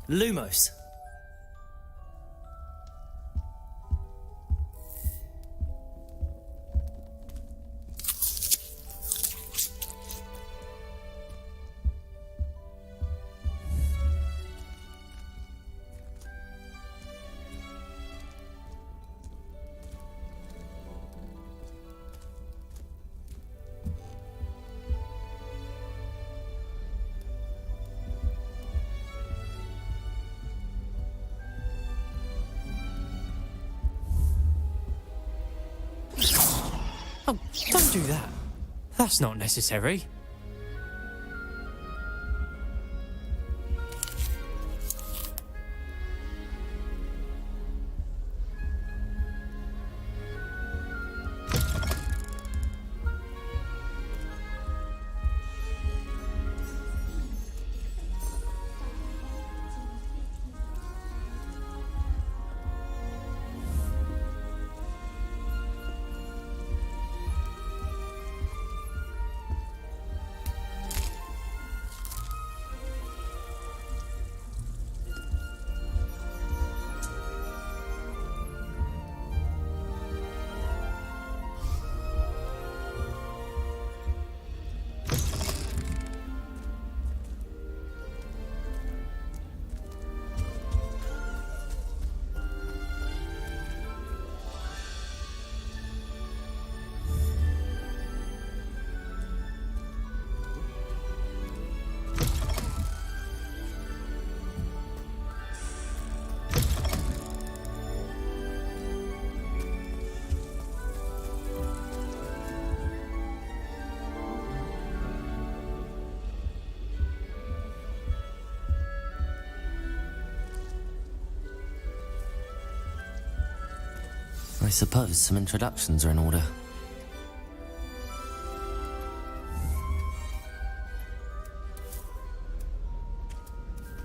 Lumos. Oh, don't do that. That's not necessary. I suppose some introductions are in order.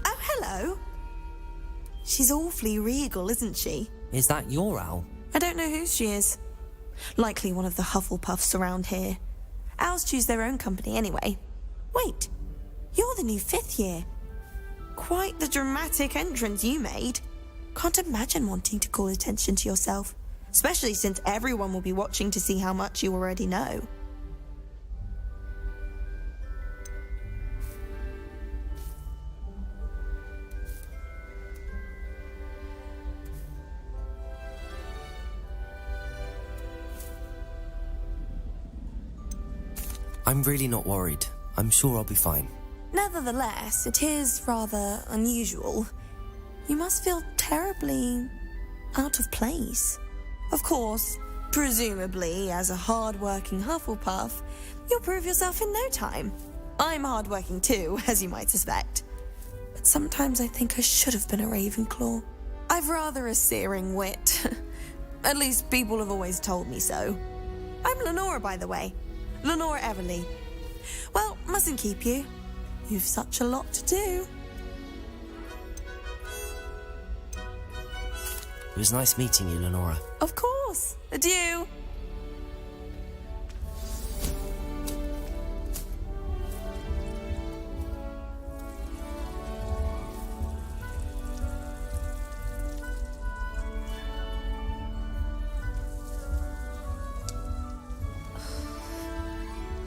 Oh, hello. She's awfully regal, isn't she? Is that your owl? I don't know who she is. Likely one of the Hufflepuffs around here. Owls choose their own company anyway. Wait, you're the new 5th year. Quite the dramatic entrance you made. Can't imagine wanting to call attention to yourself, especially since everyone will be watching to see how much you already know. I'm really not worried. I'm sure I'll be fine. Nevertheless, it is rather unusual. You must feel terribly out of place. Of course, presumably, as a hard-working Hufflepuff, you'll prove yourself in no time. I'm hard-working too, as you might suspect. But sometimes I think I should have been a Ravenclaw. I've rather a searing wit. At least people have always told me so. I'm Lenora, by the way. Lenora Everly. Well, mustn't keep you. You've such a lot to do. It was nice meeting you, Lenora. Of course. Adieu.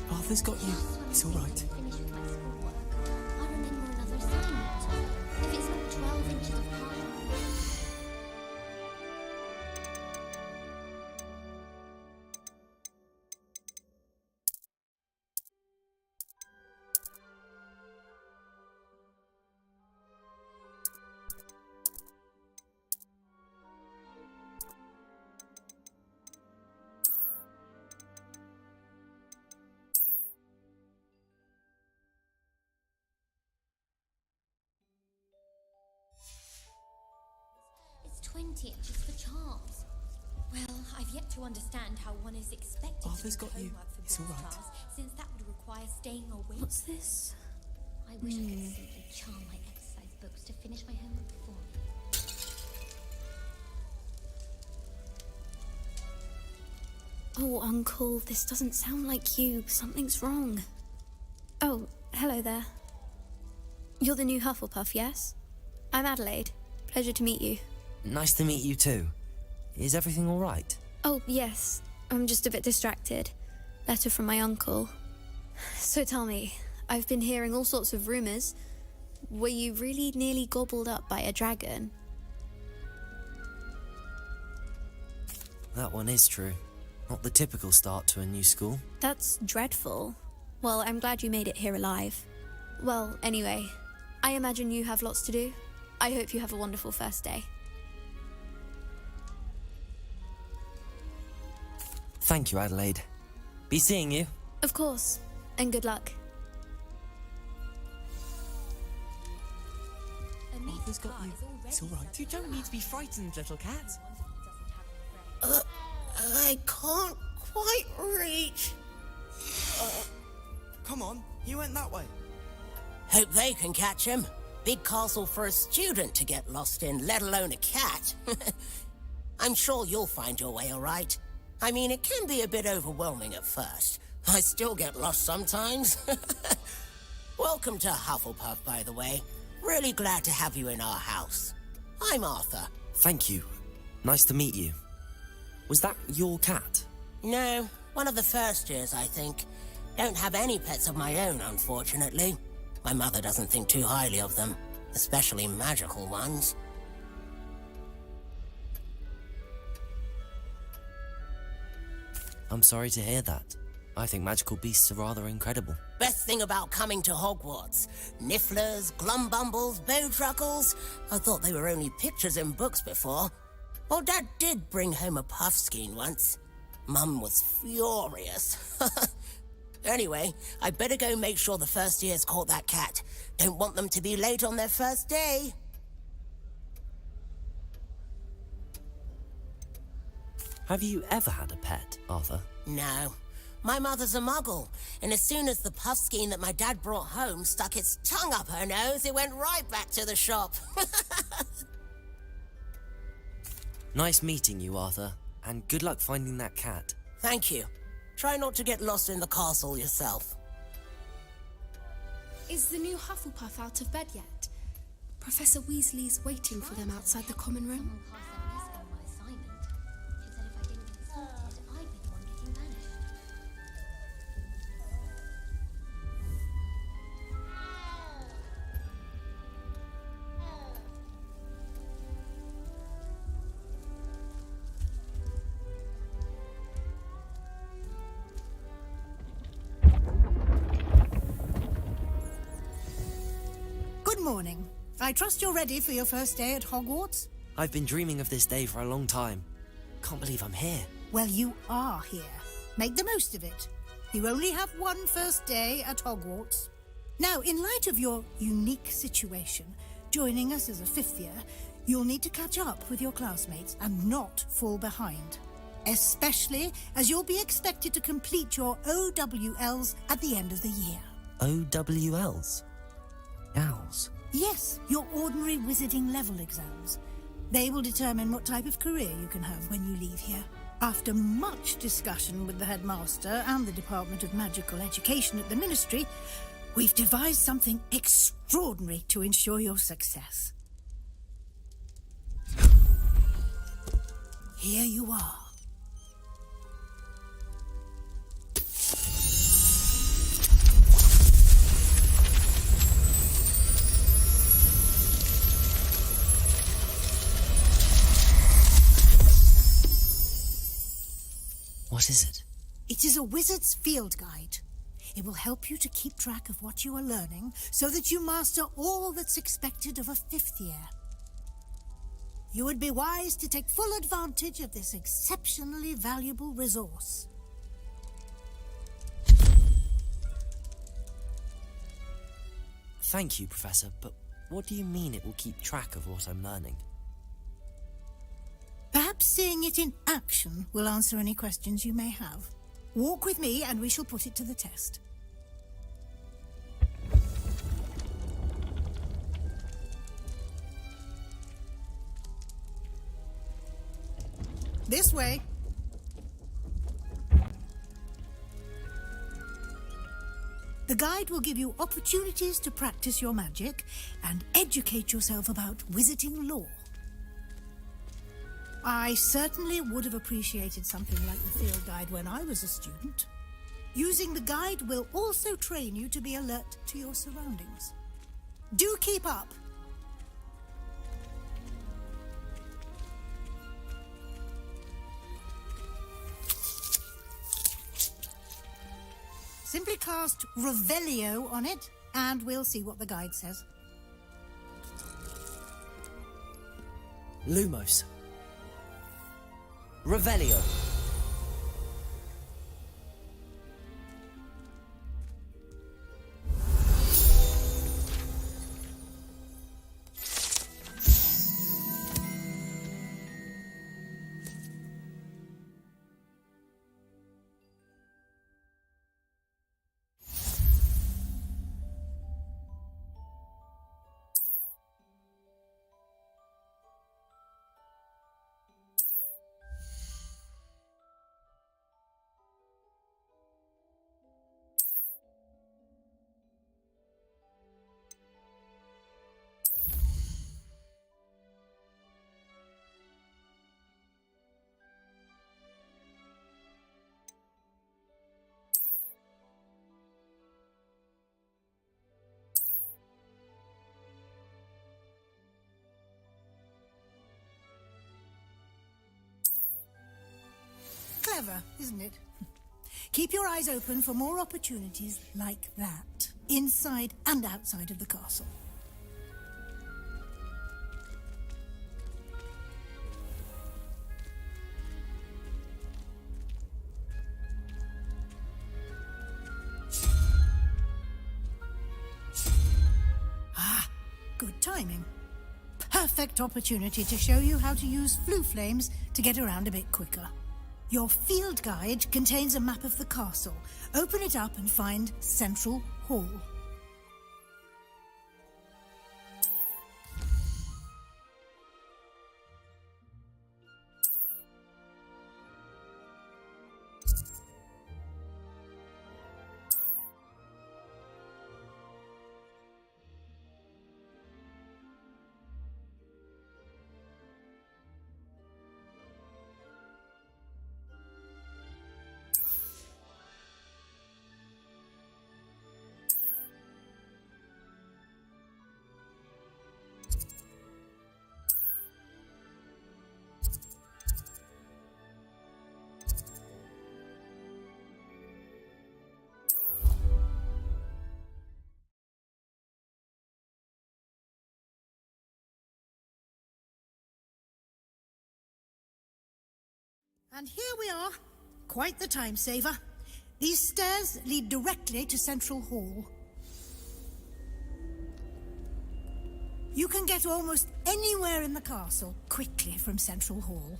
Arthur's got you. It's all right. Finish with my schoolwork. I'll remember another assignment. If it's not 12 inches apart. It's 20 inches for charms. Well, I've yet to understand how one is expected Arthur's to do got you. homework for It's all book right. class, since that would require staying awake. What's this? I wish I could simply charm my exercise books to finish my homework for me. Oh, Uncle, this doesn't sound like you. Something's wrong. Oh, hello there. You're the new Hufflepuff, yes? I'm Adelaide. Pleasure to meet you. Nice to meet you too. Is everything all right? Oh, yes. I'm just a bit distracted. Letter from my uncle. So tell me, I've been hearing all sorts of rumours. Were you really nearly gobbled up by a dragon? That one is true. Not the typical start to a new school. That's dreadful. Well, I'm glad you made it here alive. Well, anyway, I imagine you have lots to do. I hope you have a wonderful first day. Thank you, Adelaide. Be seeing you. Of course, and good luck. Arthur's got you. It's all right. You don't need to be frightened, little cat. I can't quite reach. Come on, you went that way. Hope they can catch him. Big castle for a student to get lost in, let alone a cat. I'm sure you'll find your way all right. I mean, it can be a bit overwhelming at first. I still get lost sometimes. Welcome to Hufflepuff, by the way. Really glad to have you in our house. I'm Arthur. Thank you. Nice to meet you. Was that your cat? No, one of the first years, I think. Don't have any pets of my own, unfortunately. My mother doesn't think too highly of them, especially magical ones. I'm sorry to hear that. I think magical beasts are rather incredible. Best thing about coming to Hogwarts. Nifflers, glumbumbles, bowtruckles. I thought they were only pictures in books before. Well, Dad did bring home a puffskein once. Mum was furious. Anyway, I better go make sure the first years caught that cat. Don't want them to be late on their first day. Have you ever had a pet, Arthur? No. My mother's a muggle, and as soon as the puffskein that my dad brought home stuck its tongue up her nose, it went right back to the shop. Nice meeting you, Arthur, and good luck finding that cat. Thank you. Try not to get lost in the castle yourself. Is the new Hufflepuff out of bed yet? Professor Weasley's waiting for them outside the common room. Good morning. I trust you're ready for your first day at Hogwarts? I've been dreaming of this day for a long time. Can't believe I'm here. Well, you are here. Make the most of it. You only have one first day at Hogwarts. Now, in light of your unique situation, joining us as a fifth year, you'll need to catch up with your classmates and not fall behind. Especially as you'll be expected to complete your OWLs at the end of the year. OWLs? Owls? Yes, your ordinary wizarding level exams. They will determine what type of career you can have when you leave here. After much discussion with the headmaster and the Department of Magical Education at the Ministry, we've devised something extraordinary to ensure your success. Here you are. What is it? It is a wizard's field guide. It will help you to keep track of what you are learning so that you master all that's expected of a fifth year. You would be wise to take full advantage of this exceptionally valuable resource. Thank you, Professor, but what do you mean it will keep track of what I'm learning? Perhaps seeing it in action will answer any questions you may have. Walk with me and we shall put it to the test. This way. The guide will give you opportunities to practice your magic and educate yourself about wizarding lore. I certainly would have appreciated something like the field guide when I was a student. Using the guide will also train you to be alert to your surroundings. Do keep up! Simply cast Revelio on it, and we'll see what the guide says. Lumos. Revelio. Clever, isn't it? Keep your eyes open for more opportunities like that, inside and outside of the castle. Ah, good timing. Perfect opportunity to show you how to use flue flames to get around a bit quicker. Your field guide contains a map of the castle. Open it up and find Central Hall. And here we are. Quite the time saver. These stairs lead directly to Central Hall. You can get almost anywhere in the castle quickly from Central Hall.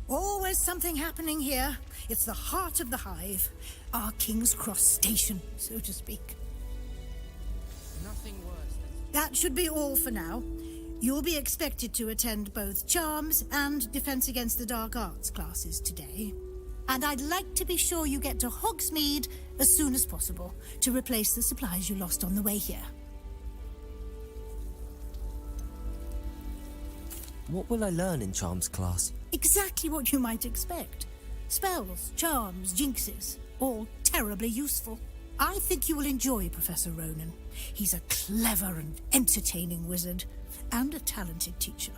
Always something happening here. It's the heart of the hive. Our King's Cross station, so to speak. Nothing worse than... That should be all for now. You'll be expected to attend both Charms and Defense Against the Dark Arts classes today. And I'd like to be sure you get to Hogsmeade as soon as possible to replace the supplies you lost on the way here. What will I learn in Charms class? Exactly what you might expect. Spells, charms, jinxes, all terribly useful. I think you will enjoy Professor Ronan. He's a clever and entertaining wizard, and a talented teacher.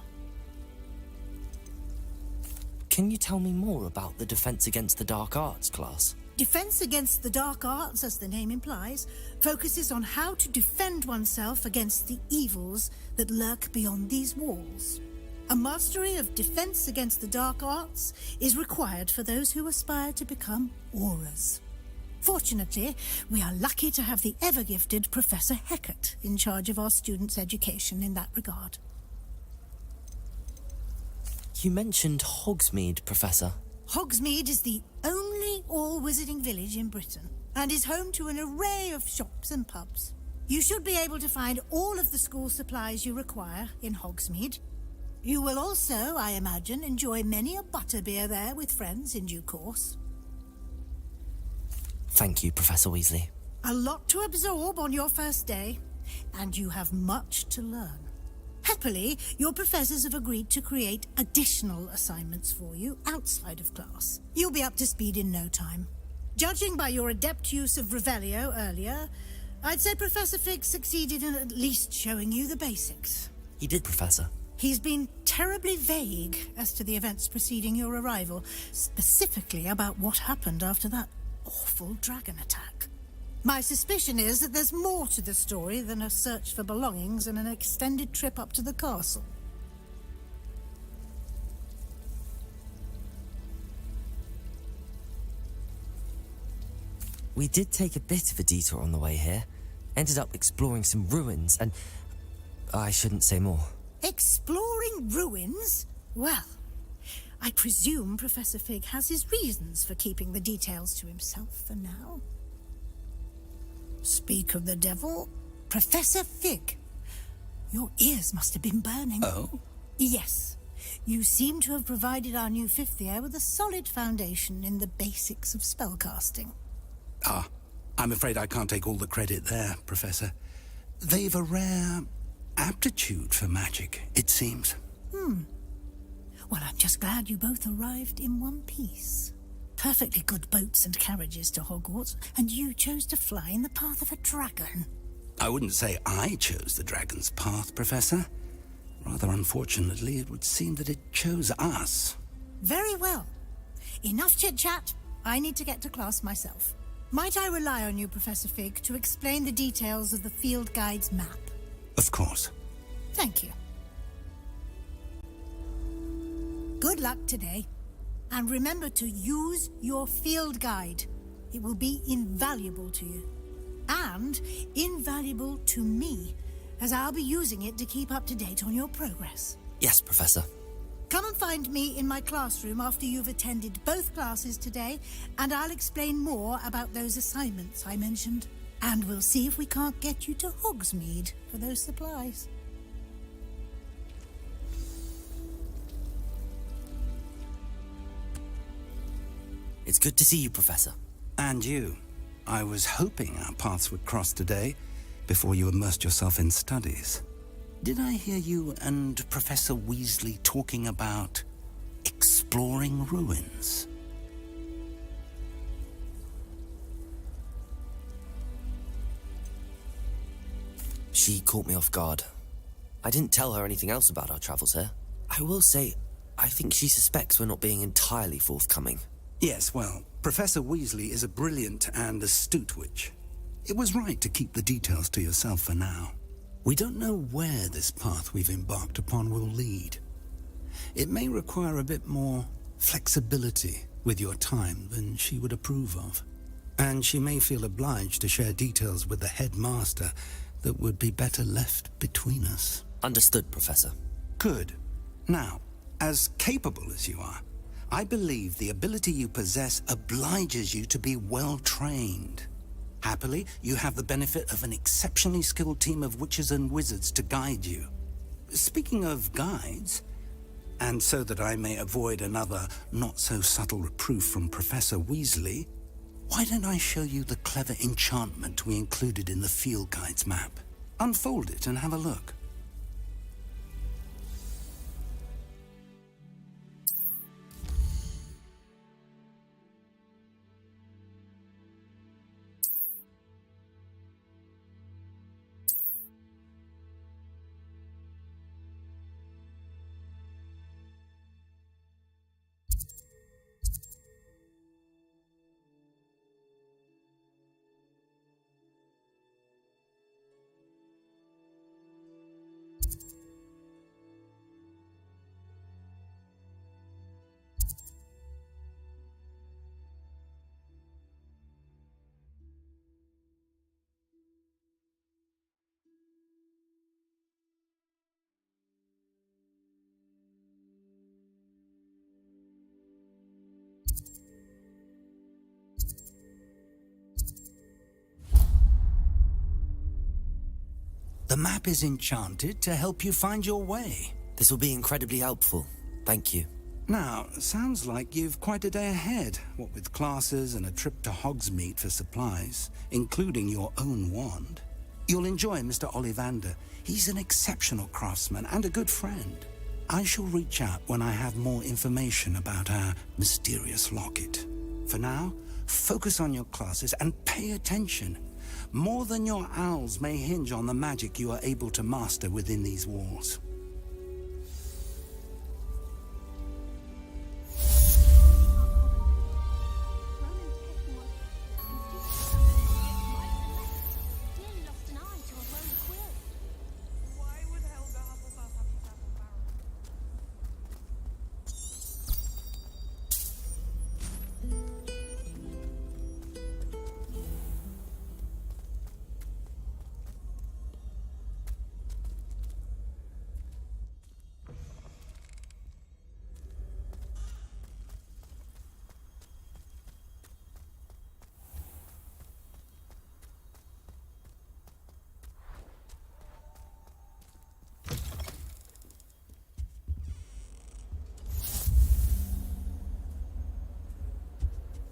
Can you tell me more about the Defense Against the Dark Arts class? Defense Against the Dark Arts, as the name implies, focuses on how to defend oneself against the evils that lurk beyond these walls. A mastery of Defense Against the Dark Arts is required for those who aspire to become auras. Fortunately, we are lucky to have the ever-gifted Professor Hecat in charge of our students' education in that regard. You mentioned Hogsmeade, Professor. Hogsmeade is the only all-wizarding village in Britain and is home to an array of shops and pubs. You should be able to find all of the school supplies you require in Hogsmeade. You will also, I imagine, enjoy many a butterbeer there with friends in due course. Thank you, Professor Weasley. A lot to absorb on your first day, and you have much to learn. Happily, your professors have agreed to create additional assignments for you outside of class. You'll be up to speed in no time. Judging by your adept use of Revelio earlier, I'd say Professor Fig succeeded in at least showing you the basics. He did, Professor. He's been terribly vague as to the events preceding your arrival, specifically about what happened after that awful dragon attack. My suspicion is that there's more to the story than a search for belongings and an extended trip up to the castle. We did take a bit of a detour on the way here. Ended up exploring some ruins and... I shouldn't say more. Exploring ruins? Well, I presume Professor Fig has his reasons for keeping the details to himself for now. Speak of the devil, Professor Fig. Your ears must have been burning. Oh? Yes. You seem to have provided our new fifth year with a solid foundation in the basics of spellcasting. Ah, I'm afraid I can't take all the credit there, Professor. They've a rare aptitude for magic, it seems. Well, I'm just glad you both arrived in one piece. Perfectly good boats and carriages to Hogwarts, and you chose to fly in the path of a dragon. I wouldn't say I chose the dragon's path, Professor. Rather unfortunately, it would seem that it chose us. Very well. Enough chit-chat. I need to get to class myself. Might I rely on you, Professor Fig, to explain the details of the field guide's map? Of course. Thank you. Good luck today. And remember to use your field guide. It will be invaluable to you. And invaluable to me, as I'll be using it to keep up to date on your progress. Yes, Professor. Come and find me in my classroom after you've attended both classes today, and I'll explain more about those assignments I mentioned. And we'll see if we can't get you to Hogsmeade for those supplies. It's good to see you, Professor. And you. I was hoping our paths would cross today, before you immersed yourself in studies. Did I hear you and Professor Weasley talking about exploring ruins? She caught me off guard. I didn't tell her anything else about our travels here. I will say, I think she suspects we're not being entirely forthcoming. Yes, well, Professor Weasley is a brilliant and astute witch. It was right to keep the details to yourself for now. We don't know where this path we've embarked upon will lead. It may require a bit more flexibility with your time than she would approve of. And she may feel obliged to share details with the headmaster that would be better left between us. Understood, Professor. Good. Now, as capable as you are, I believe the ability you possess obliges you to be well trained. Happily, you have the benefit of an exceptionally skilled team of witches and wizards to guide you. Speaking of guides, and so that I may avoid another not-so-subtle reproof from Professor Weasley, why don't I show you the clever enchantment we included in the field guide's map? Unfold it and have a look. The map is enchanted to help you find your way. This will be incredibly helpful. Thank you. Now, sounds like you've quite a day ahead, what with classes and a trip to Hogsmeade for supplies, including your own wand. You'll enjoy Mr. Ollivander. He's an exceptional craftsman and a good friend. I shall reach out when I have more information about our mysterious locket. For now, focus on your classes and pay attention. More than your owls may hinge on the magic you are able to master within these walls.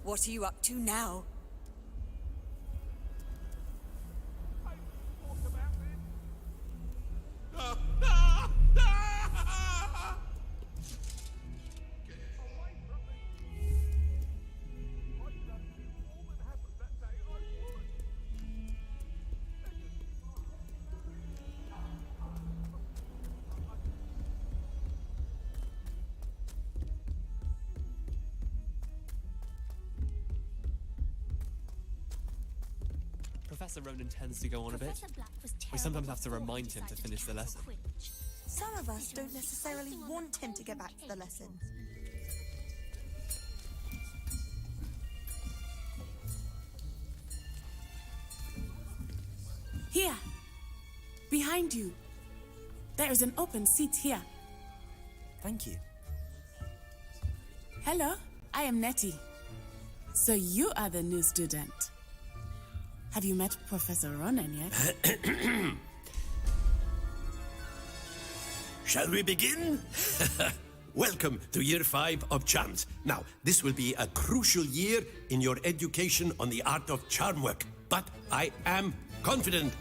What are you up to now? Professor Ronan tends to go on a bit. We sometimes have to remind him to finish the lesson. Some of us don't necessarily want him to get back to the lesson. Here, behind you. There is an open seat here. Thank you. Hello, I am Nettie. So you are the new student. Have you met Professor Ronan yet? Shall we begin? Welcome to Year 5 of Charms. Now, this will be a crucial year in your education on the art of charm work. But I am confident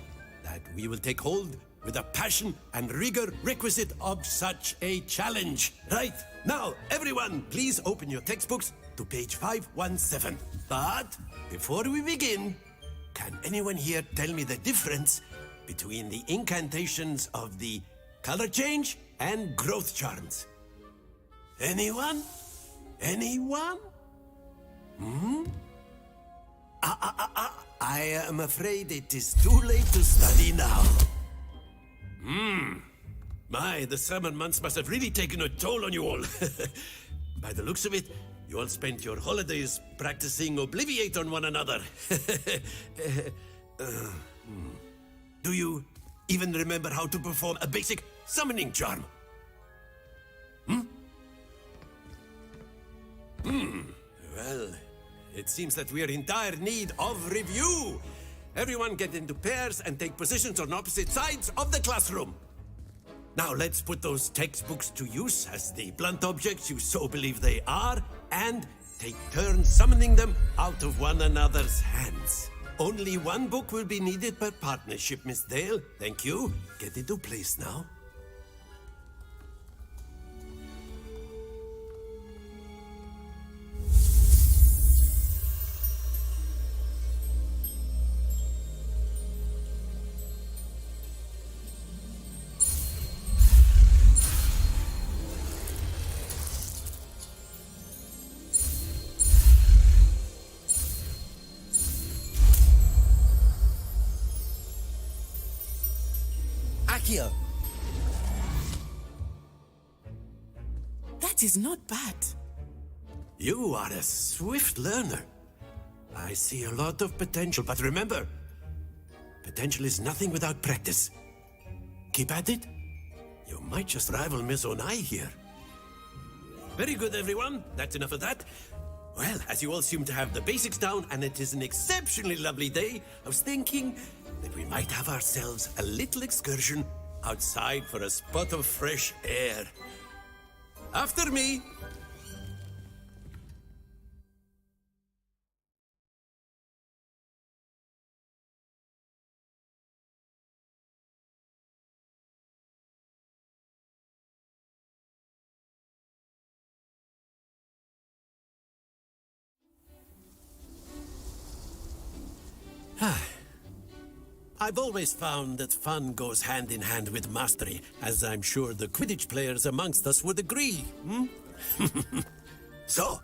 that we will take hold with the passion and rigor requisite of such a challenge. Right, now, everyone, please open your textbooks to page 517. But before we begin, can anyone here tell me the difference between the incantations of the color change and growth charms? Anyone? Anyone? I am afraid it is too late to study now. My, the summer months must have really taken a toll on you all. By the looks of it, you all spent your holidays practicing Obliviate on one another. Do you even remember how to perform a basic summoning charm? Well, it seems that we are in dire need of review. Everyone get into pairs and take positions on opposite sides of the classroom. Now let's put those textbooks to use as the blunt objects you so believe they are, and take turns summoning them out of one another's hands. Only one book will be needed per partnership, Miss Dale. Thank you. Get into place now. That is not bad. You are a swift learner. I see a lot of potential, but remember, potential is nothing without practice. Keep at it. You might just rival Miss Onai here. Very good, everyone. That's enough of that. Well, as you all seem to have the basics down, and it is an exceptionally lovely day, I was thinking that we might have ourselves a little excursion outside for a spot of fresh air. After me, I've always found that fun goes hand in hand with mastery, as I'm sure the Quidditch players amongst us would agree. So,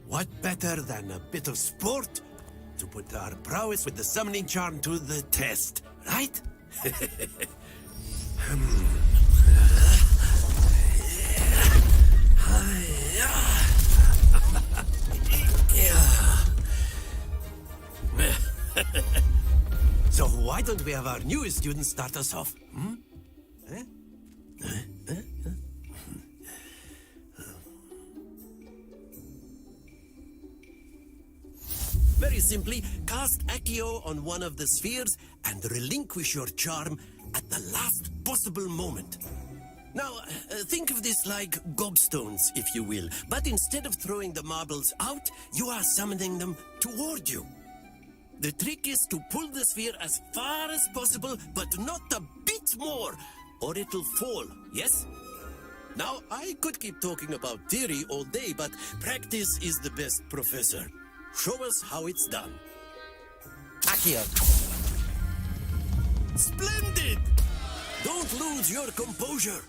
what better than a bit of sport to put our prowess with the summoning charm to the test, right? So why don't we have our newest student start us off? Very simply, cast Accio on one of the spheres and relinquish your charm at the last possible moment. Now, think of this like gobstones, if you will, but instead of throwing the marbles out, you are summoning them toward you. The trick is to pull the sphere as far as possible, but not a bit more, or it'll fall, yes? Now, I could keep talking about theory all day, but practice is the best professor. Show us how it's done. Accio. Splendid! Don't lose your composure.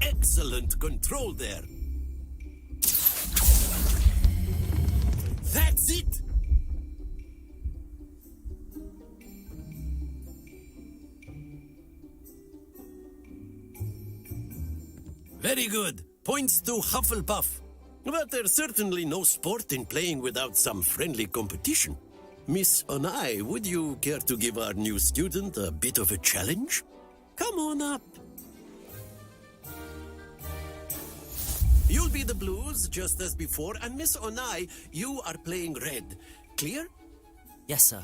Excellent control there. That's it! Very good. Points to Hufflepuff. But there's certainly no sport in playing without some friendly competition. Miss Onai, would you care to give our new student a bit of a challenge? Come on up. You'll be the blues, just as before, and Miss Onai, you are playing red. Clear? Yes, sir.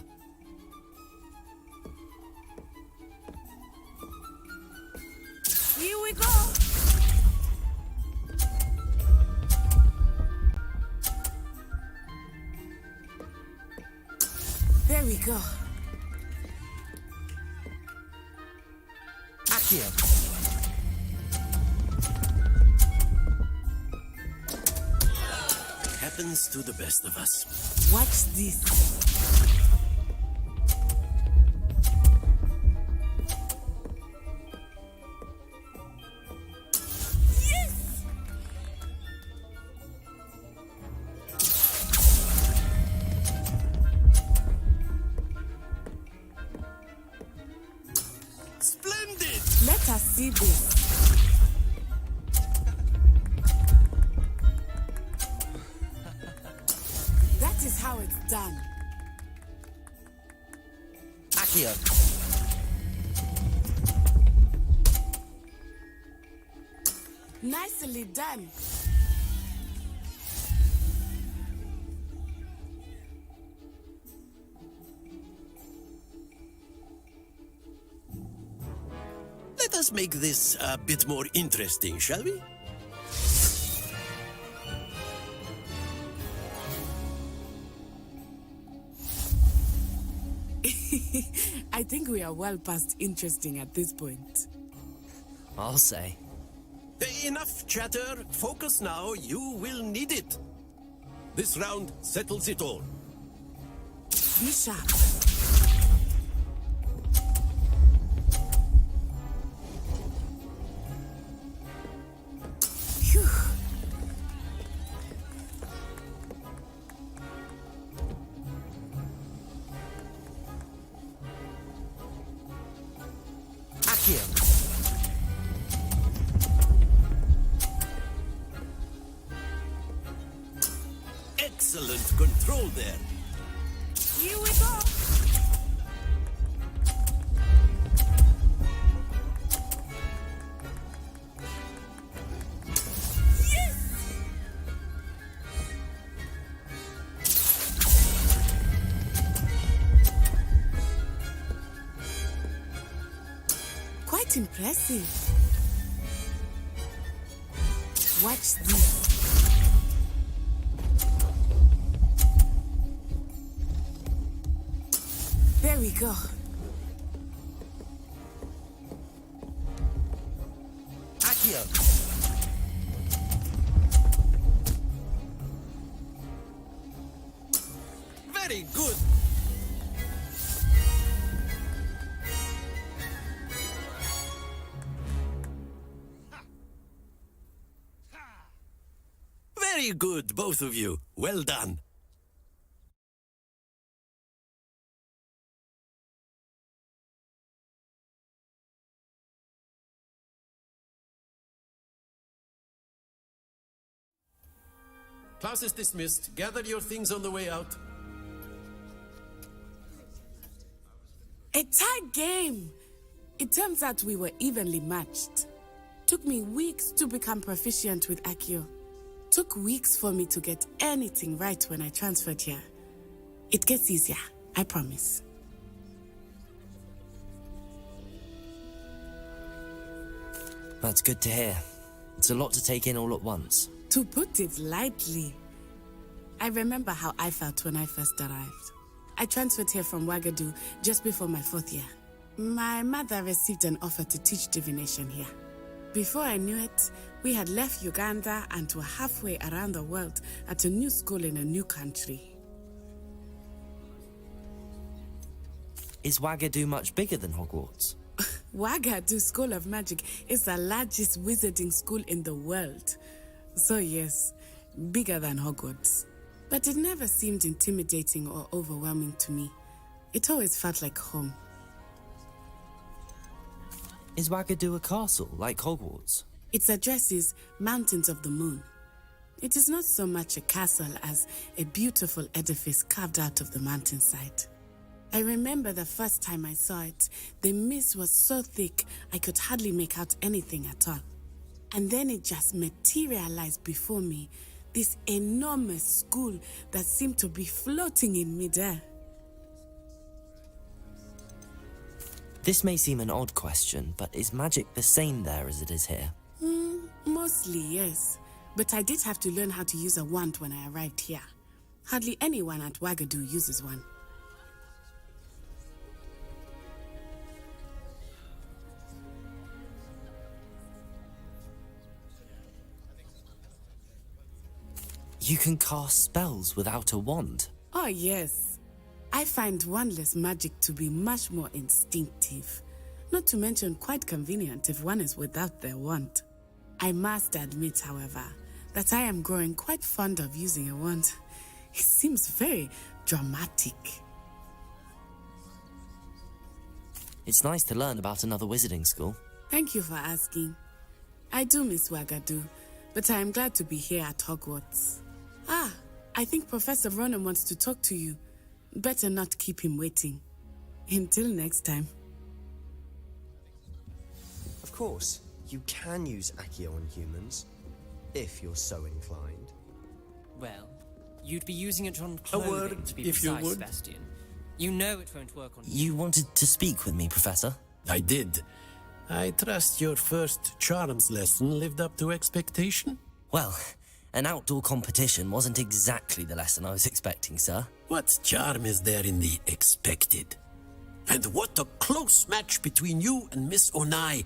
Here we go! There we go. Accio. Happens to the best of us. Watch this. Yes! Splendid! Let us see this. That is how it's done. Accio. Nicely done. Let us make this a bit more interesting, shall we? I think we are well past interesting at this point. I'll say. Enough chatter. Focus now. You will need it. This round settles it all. Be sharp. Phew. Accio. Excellent control there. Here we go. Quite impressive. Watch this. There we go. Accio. Very good. Very good, both of you. Well done. Class is dismissed. Gather your things on the way out. A tight game. It turns out we were evenly matched. Took me weeks to become proficient with Accio. Took weeks for me to get anything right when I transferred here. It gets easier, I promise. That's good to hear. It's a lot to take in all at once. To put it lightly, I remember how I felt when I first arrived. I transferred here from Ouagadougou just before my 4th year. My mother received an offer to teach divination here. Before I knew it, we had left Uganda and were halfway around the world at a new school in a new country. Is Ouagadougou much bigger than Hogwarts? Ouagadougou School of Magic is the largest wizarding school in the world. So yes, bigger than Hogwarts. But it never seemed intimidating or overwhelming to me. It always felt like home. Is Ouagadougou a castle, like Hogwarts? Its address is Mountains of the Moon. It is not so much a castle as a beautiful edifice carved out of the mountainside. I remember the first time I saw it, the mist was so thick I could hardly make out anything at all. And then it just materialized before me, this enormous school that seemed to be floating in midair. This may seem an odd question, but is magic the same there as it is here? Mostly, yes. But I did have to learn how to use a wand when I arrived here. Hardly anyone at Ouagadougou uses one. You can cast spells without a wand? Oh, yes. I find wandless magic to be much more instinctive. Not to mention quite convenient if one is without their wand. I must admit, however, that I am growing quite fond of using a wand. It seems very dramatic. It's nice to learn about another wizarding school. Thank you for asking. I do miss Ouagadougou, but I am glad to be here at Hogwarts. Ah, I think Professor Ronan wants to talk to you. Better not keep him waiting. Until next time. Of course, you can use Accio on humans, if you're so inclined. Well, you'd be using it on A clothing, word, to be if you precise, would. Sebastian. You know it won't work on You wanted to speak with me, Professor? I did. I trust your first charms lesson lived up to expectation? Well, an outdoor competition wasn't exactly the lesson I was expecting, sir. What charm is there in the expected? And what a close match between you and Miss Onai.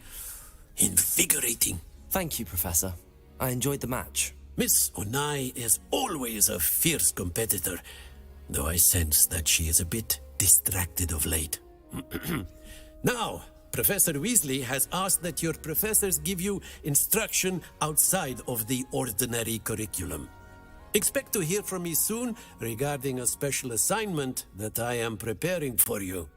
Invigorating. Thank you, Professor. I enjoyed the match. Miss Onai is always a fierce competitor, though I sense that she is a bit distracted of late. Now, Professor Weasley has asked that your professors give you instruction outside of the ordinary curriculum. Expect to hear from me soon regarding a special assignment that I am preparing for you.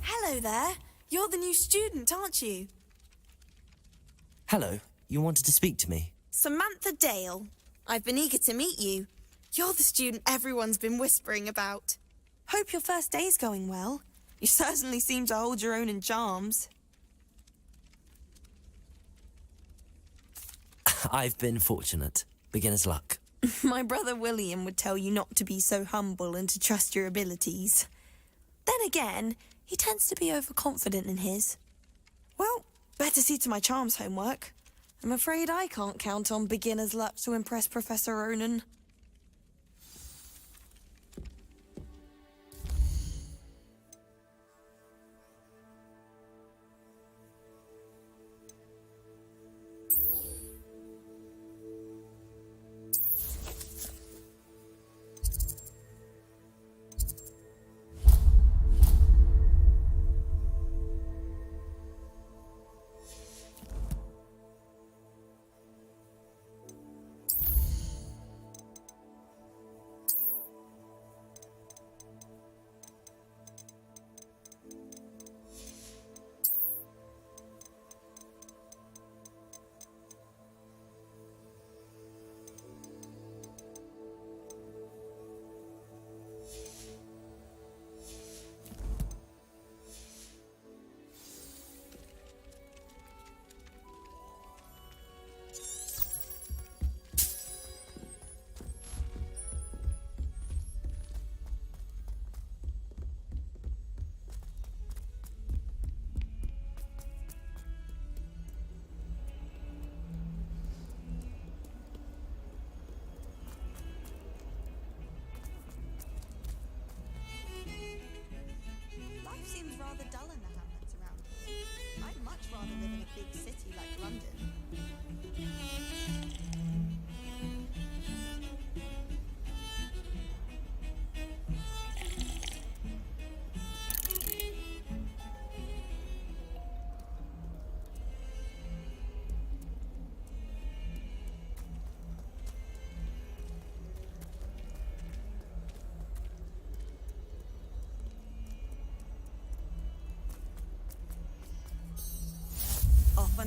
Hello there. You're the new student, aren't you? Hello, you wanted to speak to me? Samantha Dale. I've been eager to meet you. You're the student everyone's been whispering about. Hope your first day's going well. You certainly seem to hold your own in charms. I've been fortunate. Beginner's luck. My brother William would tell you not to be so humble and to trust your abilities. Then again, he tends to be overconfident in his. Well, better see to my charms homework. I'm afraid I can't count on beginner's luck to impress Professor Ronan.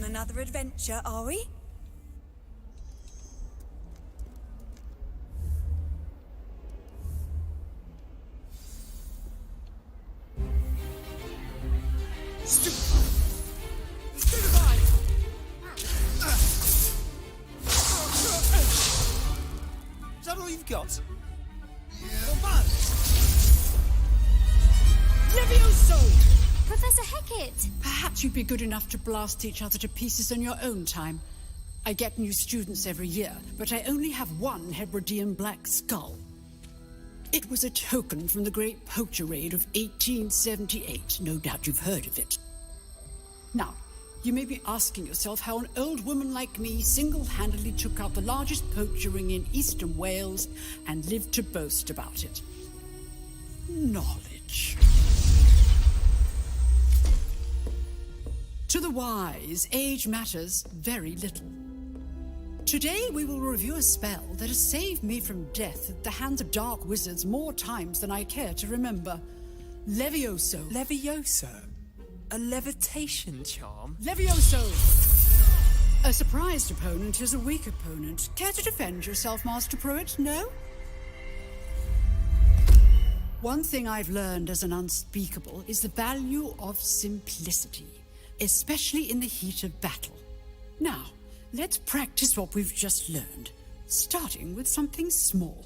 another adventure, are we? Is that all you've got? Levioso! Professor Hecat! Perhaps you'd be good enough to blast each other to pieces on your own time. I get new students every year, but I only have one Hebridean black skull. It was a token from the Great Poacher Raid of 1878. No doubt you've heard of it. Now, you may be asking yourself how an old woman like me single-handedly took out the largest poacher ring in eastern Wales and lived to boast about it. Knowledge. To the wise, age matters very little. Today we will review a spell that has saved me from death at the hands of dark wizards more times than I care to remember. Levioso. Levioso? A levitation charm? Levioso! A surprised opponent is a weak opponent. Care to defend yourself, Master Pruitt? No? One thing I've learned as an unspeakable is the value of simplicity, especially in the heat of battle. Now, let's practice what we've just learned, starting with something small.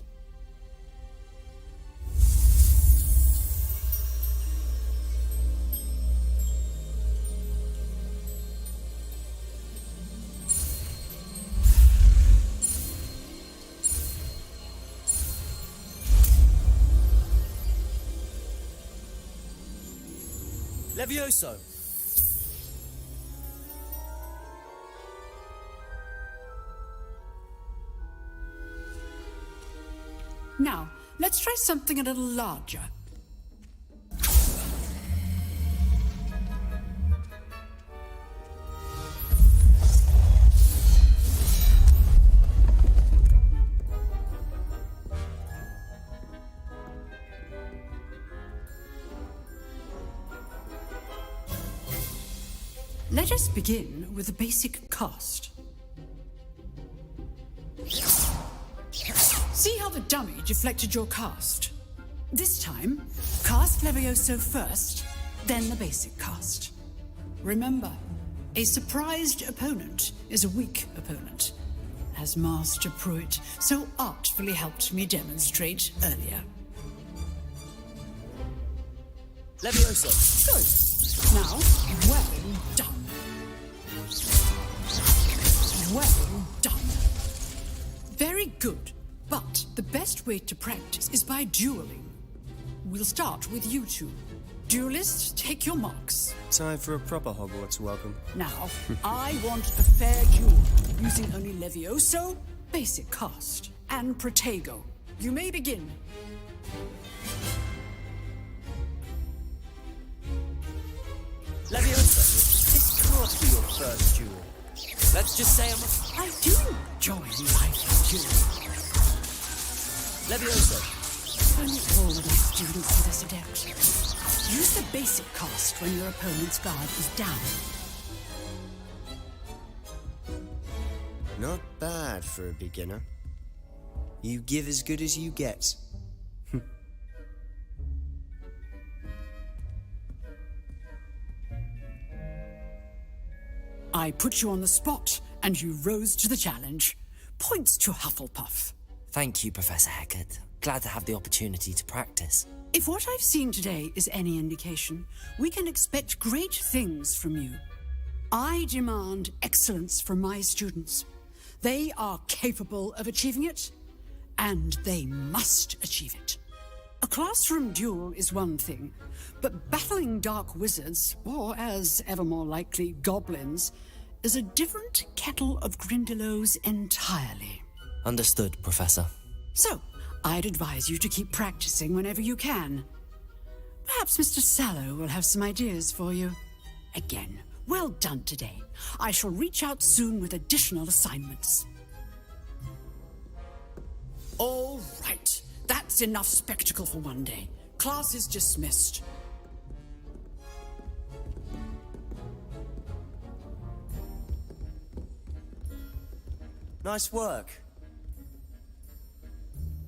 Levioso! Now, let's try something a little larger. Let us begin with the basic cast. See how the dummy deflected your cast? This time, cast Levioso first, then the basic cast. Remember, a surprised opponent is a weak opponent, as Master Pruitt so artfully helped me demonstrate earlier. Levioso! Good. Now, well done. Well done. Very good. But the best way to practice is by dueling. We'll start with you two. Duelists, take your marks. Time for a proper Hogwarts welcome. Now, I want a fair duel, using only Levioso, basic cast, and Protego. You may begin. Levioso, this can't be your first duel. Let's just say I do enjoy life duel. Levioso. Only all of my students are this adept. Use the basic cast when your opponent's guard is down. Not bad for a beginner. You give as good as you get. I put you on the spot, and you rose to the challenge. Points to Hufflepuff. Thank you, Professor Hecat. Glad to have the opportunity to practice. If what I've seen today is any indication, we can expect great things from you. I demand excellence from my students. They are capable of achieving it, and they must achieve it. A classroom duel is one thing, but battling dark wizards, or as ever more likely, goblins, is a different kettle of Grindylows entirely. Understood, Professor. So, I'd advise you to keep practicing whenever you can. Perhaps Mr. Sallow will have some ideas for you. Again, well done today. I shall reach out soon with additional assignments. All right. That's enough spectacle for one day. Class is dismissed. Nice work.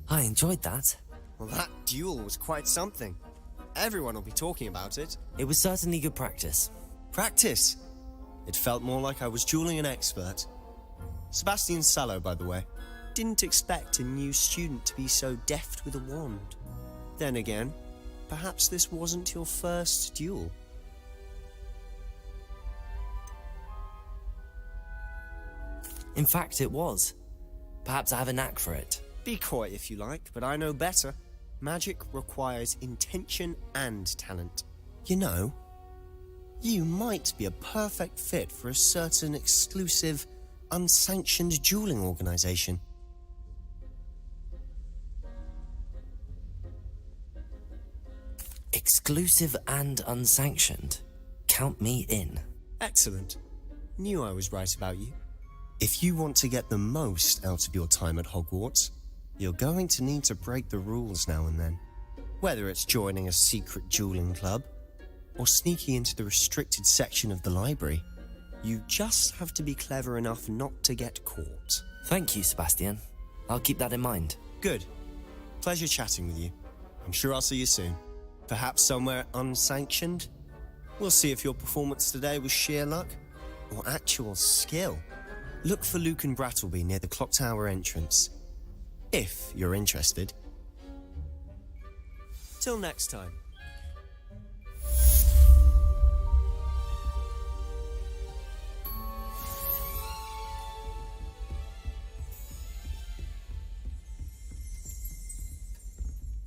I enjoyed that. Well, that duel was quite something. Everyone will be talking about it. It was certainly good practice. Practice? It felt more like I was dueling an expert. Sebastian Sallow, by the way. Didn't expect a new student to be so deft with a wand. Then again, perhaps this wasn't your first duel. In fact, it was. Perhaps I have a knack for it. Be coy if you like, but I know better. Magic requires intention and talent. You know, you might be a perfect fit for a certain exclusive, unsanctioned dueling organization. Exclusive and unsanctioned. Count me in. Excellent. Knew I was right about you. If you want to get the most out of your time at Hogwarts, you're going to need to break the rules now and then. Whether it's joining a secret dueling club, or sneaking into the restricted section of the library, you just have to be clever enough not to get caught. Thank you, Sebastian. I'll keep that in mind. Good. Pleasure chatting with you. I'm sure I'll see you soon. Perhaps somewhere unsanctioned? We'll see if your performance today was sheer luck or actual skill. Look for Luke and Brattleby near the clock tower entrance, if you're interested. Till next time.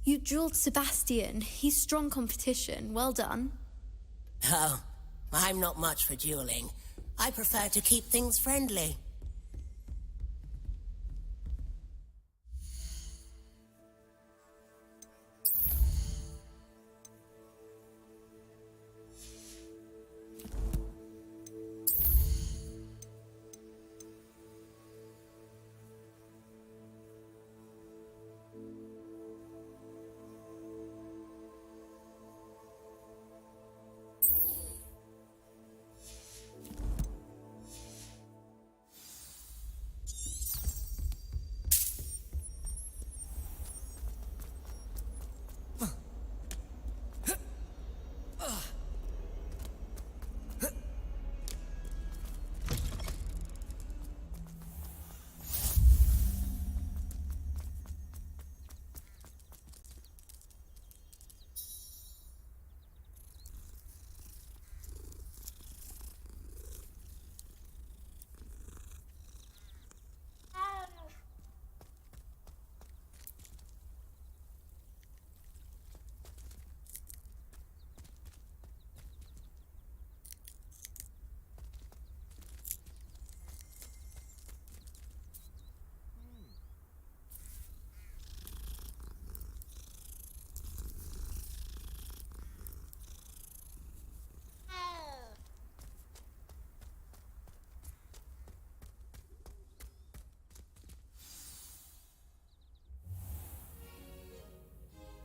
You dueled Sebastian. He's strong competition. Well done. Oh, I'm not much for dueling. I prefer to keep things friendly.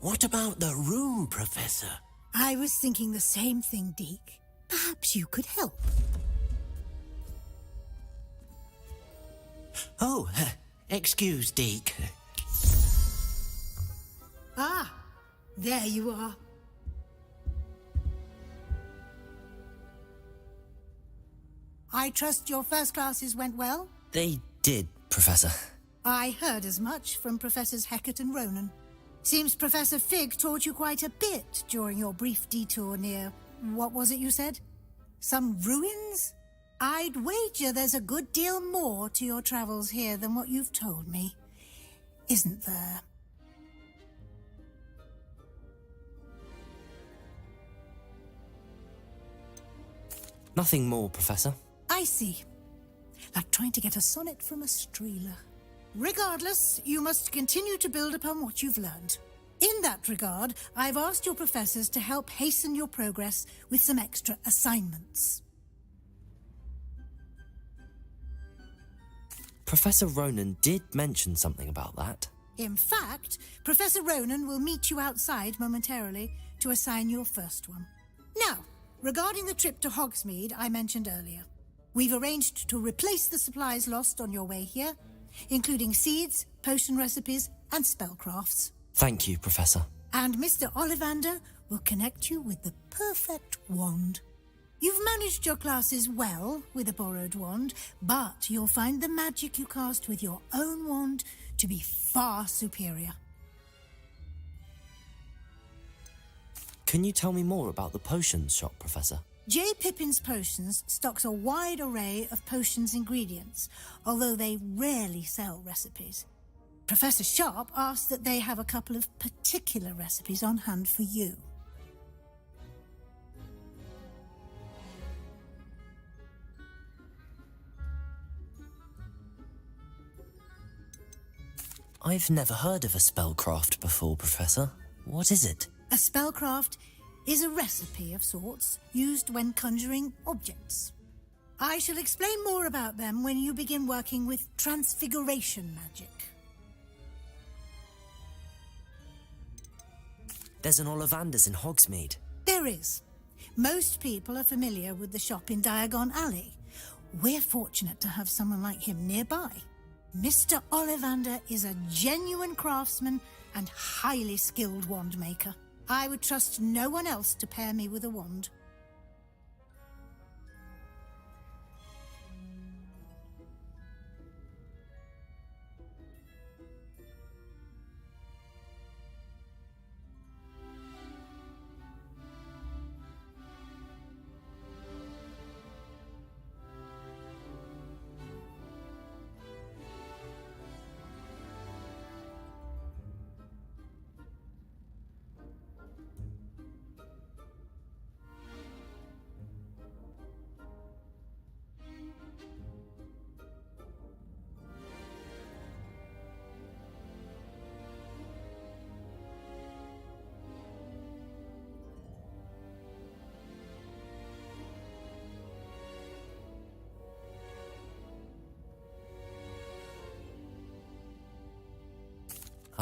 What about the room, Professor? I was thinking the same thing, Deke. Perhaps you could help. Oh, excuse, Deke. Ah, there you are. I trust your first classes went well? They did, Professor. I heard as much from Professors Hecat and Ronan. Seems Professor Fig taught you quite a bit during your brief detour near... what was it you said? Some ruins? I'd wager there's a good deal more to your travels here than what you've told me. Isn't there? Nothing more, Professor. I see. Like trying to get a sonnet from a streeler. Regardless, you must continue to build upon what you've learned. In that regard, I've asked your professors to help hasten your progress with some extra assignments. Professor Ronan did mention something about that. In fact, Professor Ronan will meet you outside momentarily to assign your first one. Now, regarding the trip to Hogsmeade I mentioned earlier, we've arranged to replace the supplies lost on your way here including seeds, potion recipes, and spellcrafts. Thank you, Professor. And Mr. Ollivander will connect you with the perfect wand. You've managed your classes well with a borrowed wand, but you'll find the magic you cast with your own wand to be far superior. Can you tell me more about the potions shop, Professor? J. Pippin's Potions stocks a wide array of potions ingredients, although they rarely sell recipes. Professor Sharp asked that they have a couple of particular recipes on hand for you. I've never heard of a spellcraft before, Professor. What is it? A spellcraft is a recipe of sorts used when conjuring objects. I shall explain more about them when you begin working with transfiguration magic. There's an Ollivander's in Hogsmeade. There is. Most people are familiar with the shop in Diagon Alley. We're fortunate to have someone like him nearby. Mr. Ollivander is a genuine craftsman and highly skilled wand maker. I would trust no one else to pair me with a wand.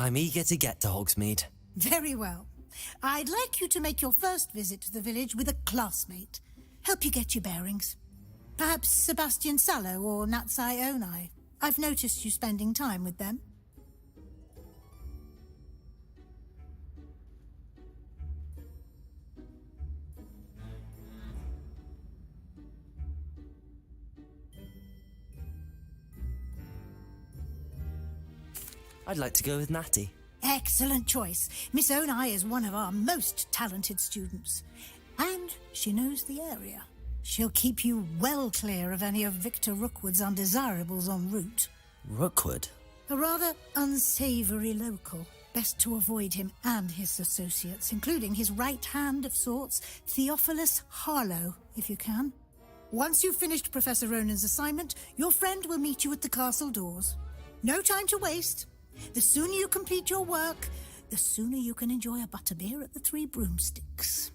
I'm eager to get to Hogsmeade. Very well. I'd like you to make your first visit to the village with a classmate. Help you get your bearings. Perhaps Sebastian Sallow or Natsai Onai. I've noticed you spending time with them. I'd like to go with Natty. Excellent choice. Miss Onai is one of our most talented students. And she knows the area. She'll keep you well clear of any of Victor Rookwood's undesirables en route. Rookwood? A rather unsavoury local. Best to avoid him and his associates, including his right hand of sorts, Theophilus Harlow, if you can. Once you've finished Professor Ronan's assignment, your friend will meet you at the castle doors. No time to waste. The sooner you complete your work, the sooner you can enjoy a butterbeer at the Three Broomsticks.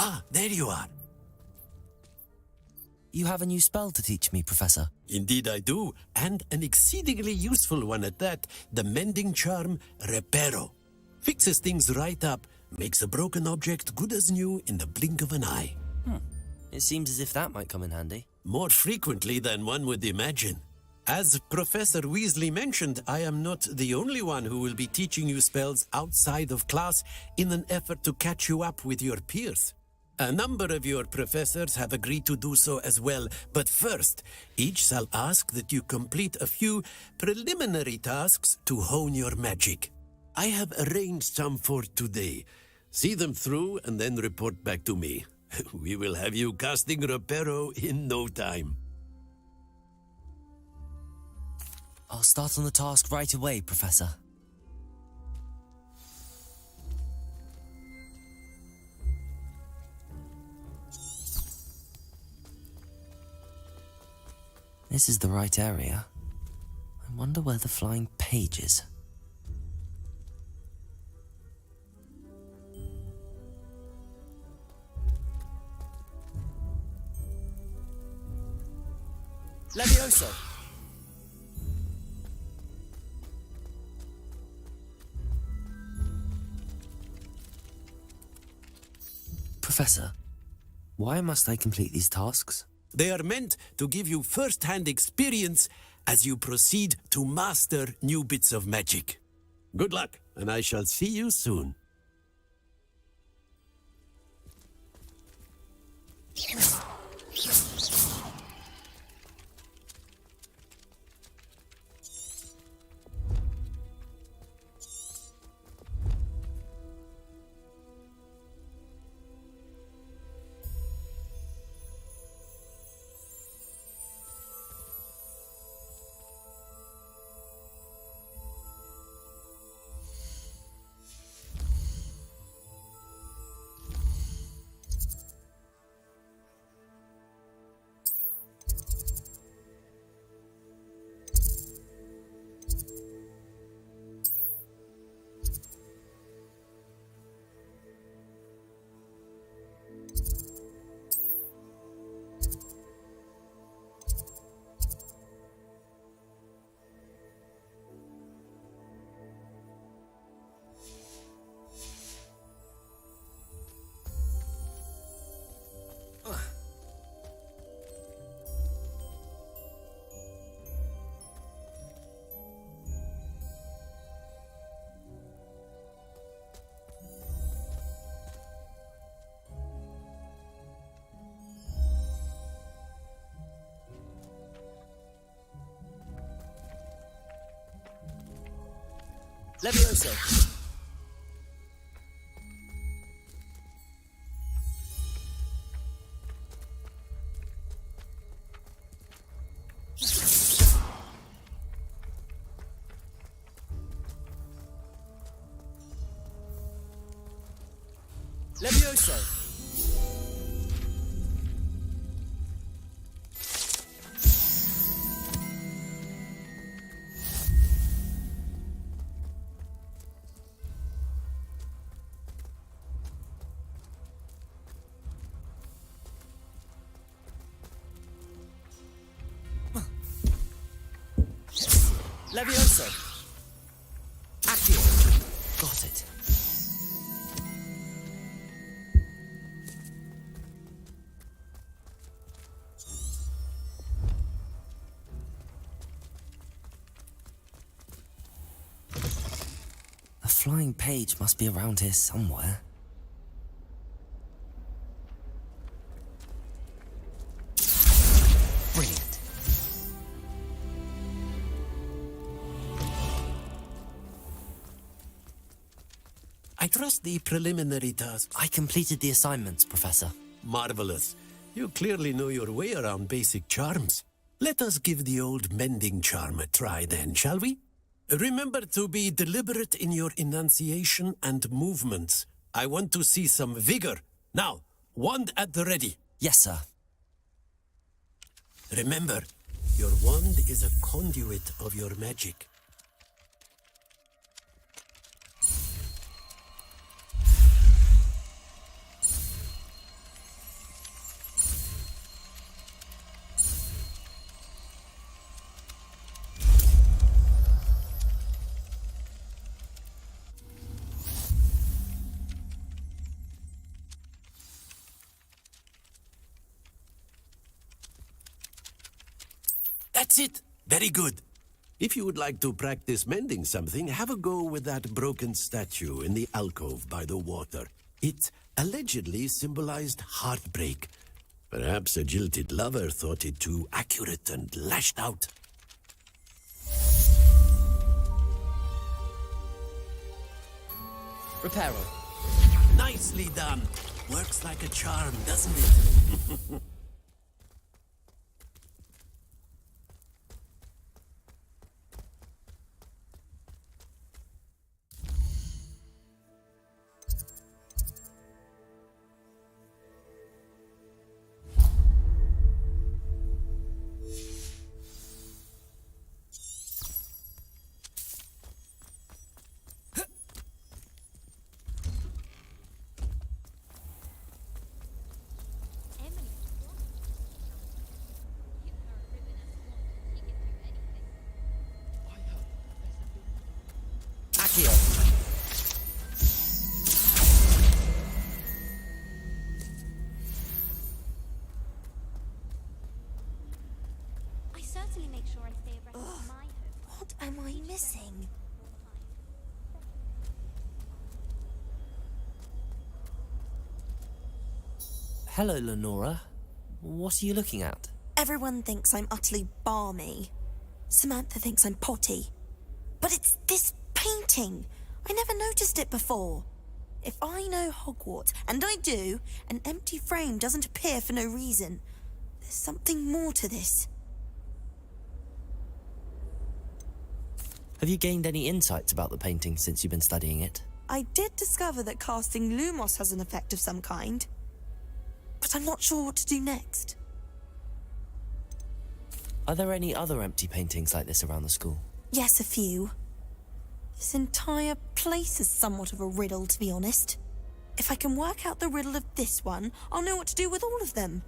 Ah, there you are. You have a new spell to teach me, Professor. Indeed I do, and an exceedingly useful one at that. The mending charm, Reparo. Fixes things right up, makes a broken object good as new in the blink of an eye. It seems as if that might come in handy. More frequently than one would imagine. As Professor Weasley mentioned, I am not the only one who will be teaching you spells outside of class in an effort to catch you up with your peers. A number of your professors have agreed to do so as well, but first, each shall ask that you complete a few preliminary tasks to hone your magic. I have arranged some for today. See them through and then report back to me. We will have you casting Reparo in no time. I'll start on the task right away, Professor. This is the right area. I wonder where the flying page is. Levioso! Professor, why must I complete these tasks? They are meant to give you first-hand experience as you proceed to master new bits of magic. Good luck, and I shall see you soon. Levioso! Levioso! Levioso! Accio! Got it. The flying page must be around here somewhere. Brilliant. I trust the preliminary tasks. I completed the assignments, Professor. Marvelous. You clearly know your way around basic charms. Let us give the old mending charm a try then, shall we? Remember to be deliberate in your enunciation and movements. I want to see some vigor. Now, wand at the ready. Yes, sir. Remember, your wand is a conduit of your magic. That's it. Very good. If you would like to practice mending something, have a go with that broken statue in the alcove by the water. It allegedly symbolized heartbreak. Perhaps a jilted lover thought it too accurate and lashed out. Reparo. Nicely done. Works like a charm, doesn't it? Accio. I certainly make sure I stay abreast of my home. What am I missing? Hello, Lenora. What are you looking at? Everyone thinks I'm utterly balmy. Samantha thinks I'm potty. But it's this painting. I never noticed it before. If I know Hogwarts, and I do, an empty frame doesn't appear for no reason. There's something more to this. Have you gained any insights about the painting since you've been studying it? I did discover that casting Lumos has an effect of some kind. But I'm not sure what to do next. Are there any other empty paintings like this around the school? Yes, a few. This entire place is somewhat of a riddle, to be honest. If I can work out the riddle of this one, I'll know what to do with all of them.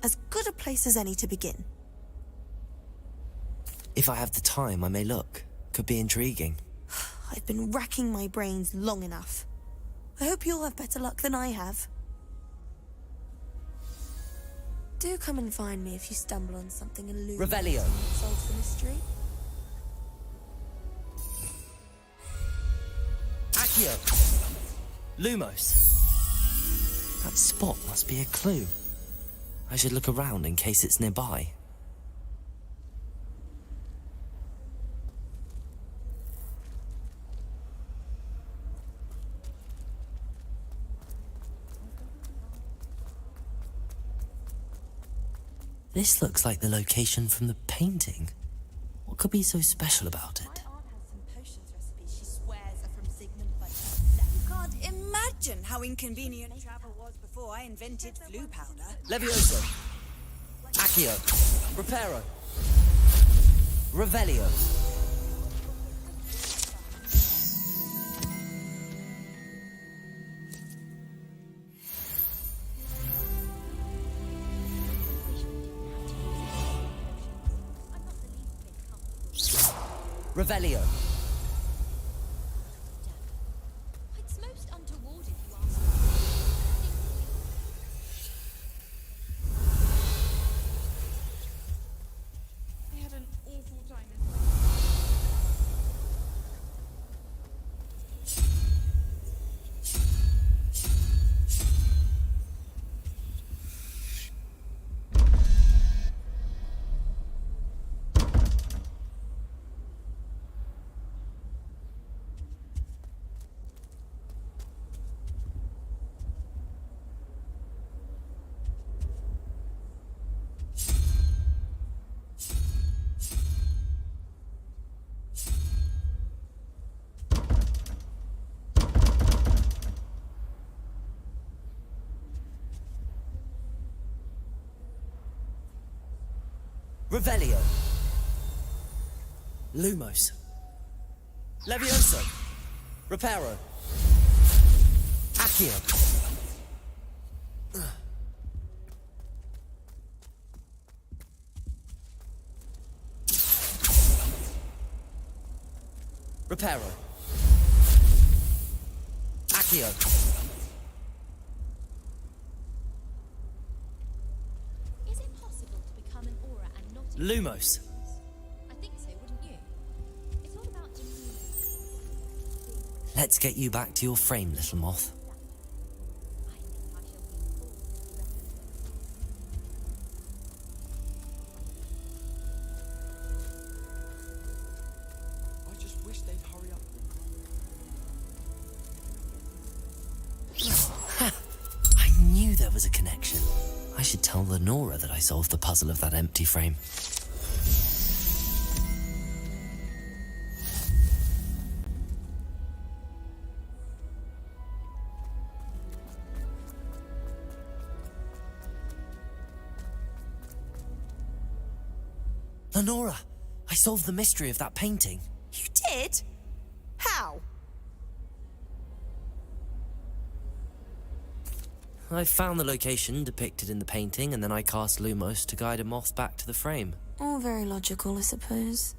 As good a place as any to begin. If I have the time, I may look. Could be intriguing. I've been racking my brains long enough. I hope you'll have better luck than I have. Do come and find me if you stumble on something elusive. Revelio. that solves the mystery. Accio. Lumos. That spot must be a clue. I should look around in case it's nearby. This looks like the location from the painting. What could be so special about it? You can't imagine how inconvenient travel was before I invented flu powder. Levioso. Accio. Reparo. Revelio. Revelio. It's most untoward if you ask me. I had an awful time Revelio. Lumos. Levioso. Reparo. Accio. Reparo. Accio. Is it possible to become an aura and not... Lumos. I think so, wouldn't you? It's all about demeanor. Let's get you back to your frame, little moth. was a connection. I should tell Lenora that I solved the puzzle of that empty frame. Lenora, I solved the mystery of that painting. You did? How? I found the location depicted in the painting, and then I cast Lumos to guide a moth back to the frame. All very logical, I suppose.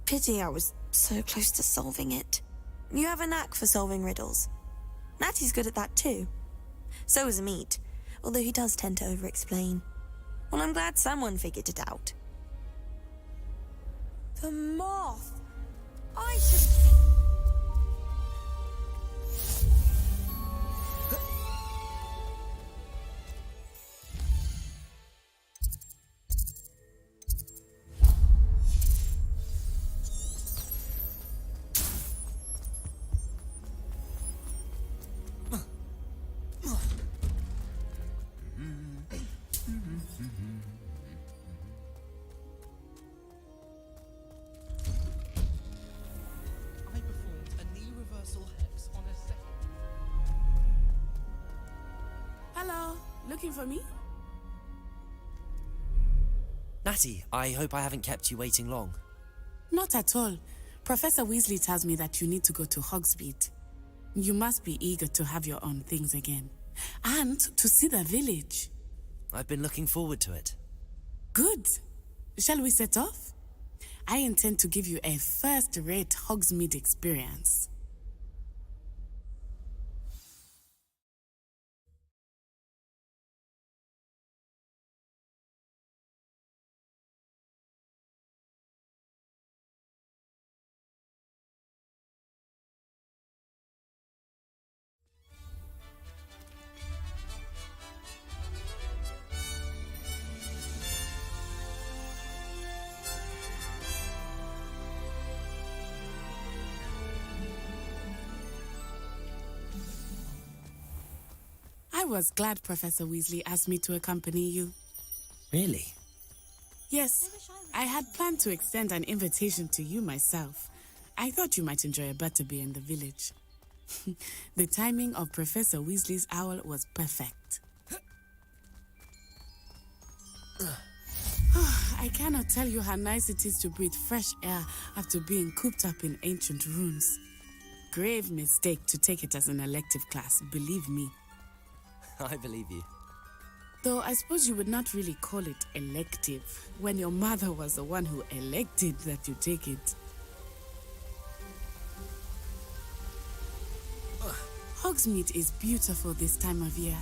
Pity I was so close to solving it. You have a knack for solving riddles. Natty's good at that too. So is Amit, although he does tend to over-explain. Well, I'm glad someone figured it out. The moth! I should... Looking for me? Natty, I hope I haven't kept you waiting long. Not at all. Professor Weasley tells me that you need to go to Hogsmeade. You must be eager to have your own things again. And to see the village. I've been looking forward to it. Good. Shall we set off? I intend to give you a first-rate Hogsmeade experience. I was glad Professor Weasley asked me to accompany you. Really? Yes, I had planned to extend an invitation to you myself. I thought you might enjoy a butterbeer in the village. The timing of Professor Weasley's owl was perfect. I cannot tell you how nice it is to breathe fresh air after being cooped up in ancient ruins. Grave mistake to take it as an elective class, believe me. I believe you. Though I suppose you would not really call it elective when your mother was the one who elected that you take it. Hogsmeade is beautiful this time of year.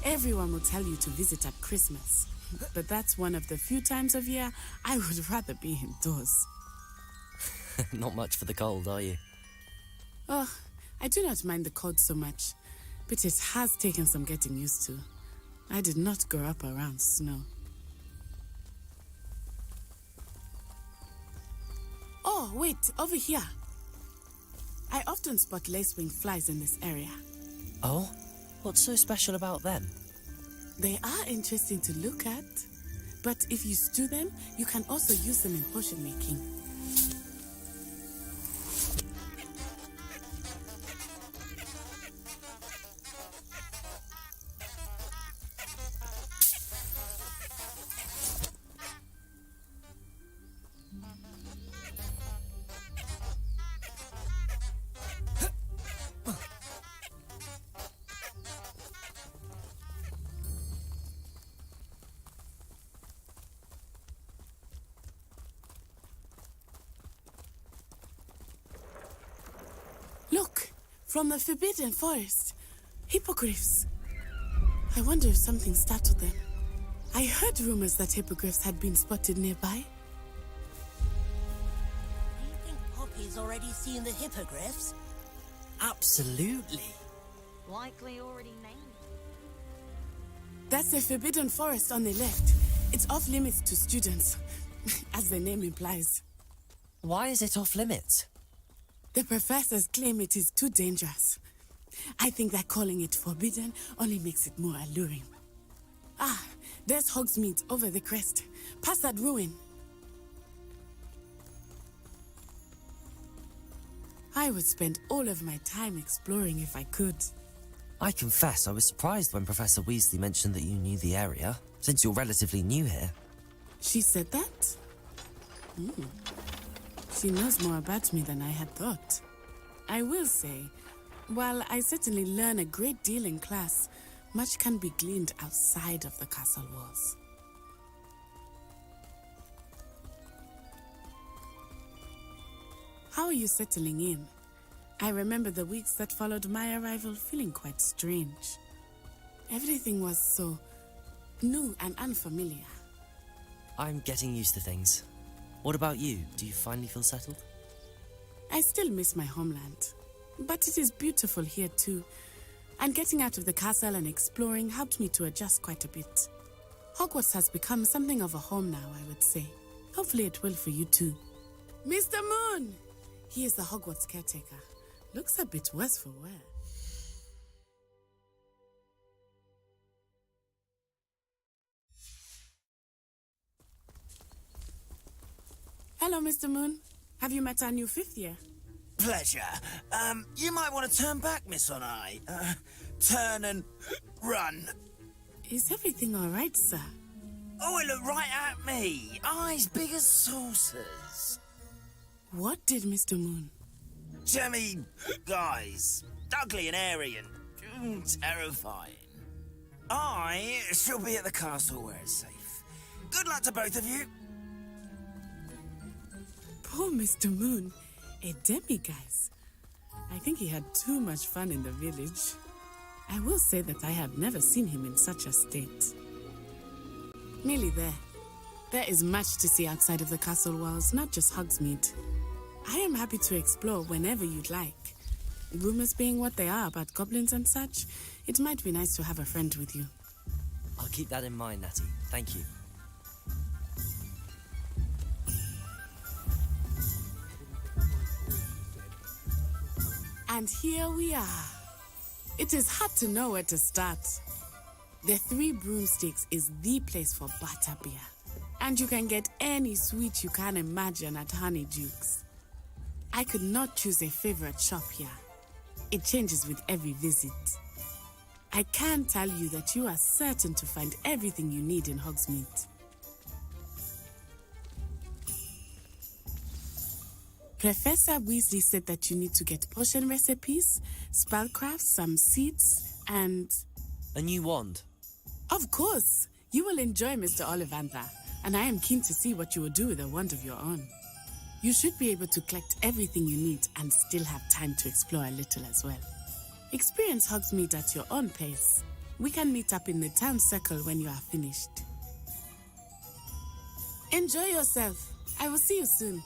Everyone will tell you to visit at Christmas. But that's one of the few times of year I would rather be indoors. Not much for the cold, are you? Oh, I do not mind the cold so much. But it has taken some getting used to. I did not grow up around snow. Oh, wait, over here. I often spot lacewing flies in this area. Oh? What's so special about them? They are interesting to look at. But if you stew them, you can also use them in potion making. Look, from the Forbidden Forest. Hippogriffs. I wonder if something startled them. I heard rumors that hippogriffs had been spotted nearby. Do you think Poppy's already seen the hippogriffs? Absolutely. Likely already named. That's the Forbidden Forest on the left. It's off limits to students, as the name implies. Why is it off limits? The professors claim it is too dangerous. I think that calling it forbidden only makes it more alluring. Ah, there's Hogsmeade over the crest. Past that ruin. I would spend all of my time exploring if I could. I confess I was surprised when Professor Weasley mentioned that you knew the area, since you're relatively new here. She said that? She knows more about me than I had thought. I will say, while I certainly learn a great deal in class, much can be gleaned outside of the castle walls. How are you settling in? I remember the weeks that followed my arrival feeling quite strange. Everything was so new and unfamiliar. I'm getting used to things. What about you? Do you finally feel settled? I still miss my homeland, but it is beautiful here too. And getting out of the castle and exploring helped me to adjust quite a bit. Hogwarts has become something of a home now, I would say. Hopefully it will for you too. Mr. Moon! He is the Hogwarts caretaker. Looks a bit worse for wear. Hello, Mr. Moon. Have you met our new fifth year? Pleasure. You might want to turn back, Miss On-Eye. Turn and run. Is everything all right, sir? Oh, it looked right at me. Eyes big as saucers. What did Mr. Moon? Jemmy, guys. Ugly and airy and terrifying. I shall be at the castle where it's safe. Good luck to both of you. Poor Mr. Moon. A demi-guise. I think he had too much fun in the village. I will say that I have never seen him in such a state. Nearly there. There is much to see outside of the castle walls, not just Hogsmeade. I am happy to explore whenever you'd like. Rumors being what they are about goblins and such, it might be nice to have a friend with you. I'll keep that in mind, Natty. Thank you. And here we are. It is hard to know where to start. The Three Broomsticks is the place for butterbeer. And you can get any sweet you can imagine at Honeyduke's. I could not choose a favorite shop here. It changes with every visit. I can tell you that you are certain to find everything you need in Hogsmeade. Professor Weasley said that you need to get potion recipes, spellcraft, some seeds, and... A new wand? Of course! You will enjoy Mr. Ollivander, and I am keen to see what you will do with a wand of your own. You should be able to collect everything you need and still have time to explore a little as well. Experience Hogsmeade at your own pace. We can meet up in the town circle when you are finished. Enjoy yourself. I will see you soon.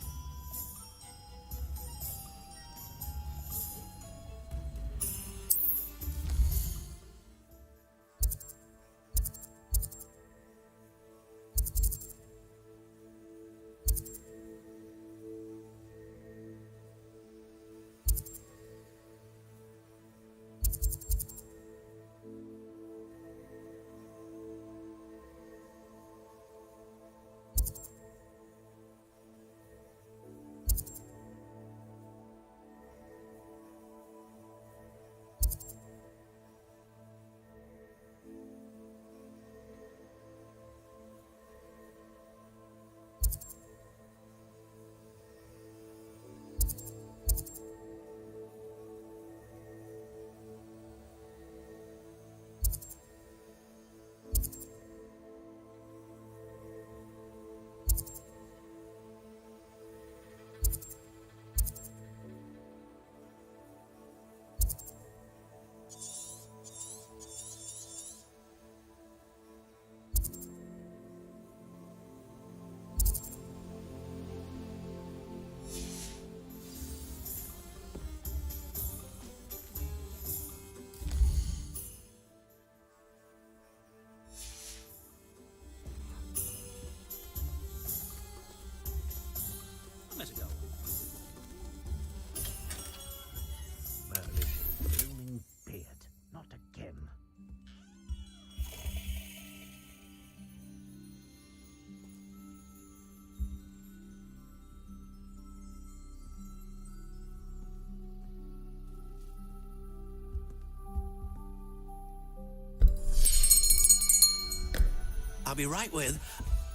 I'll be right with...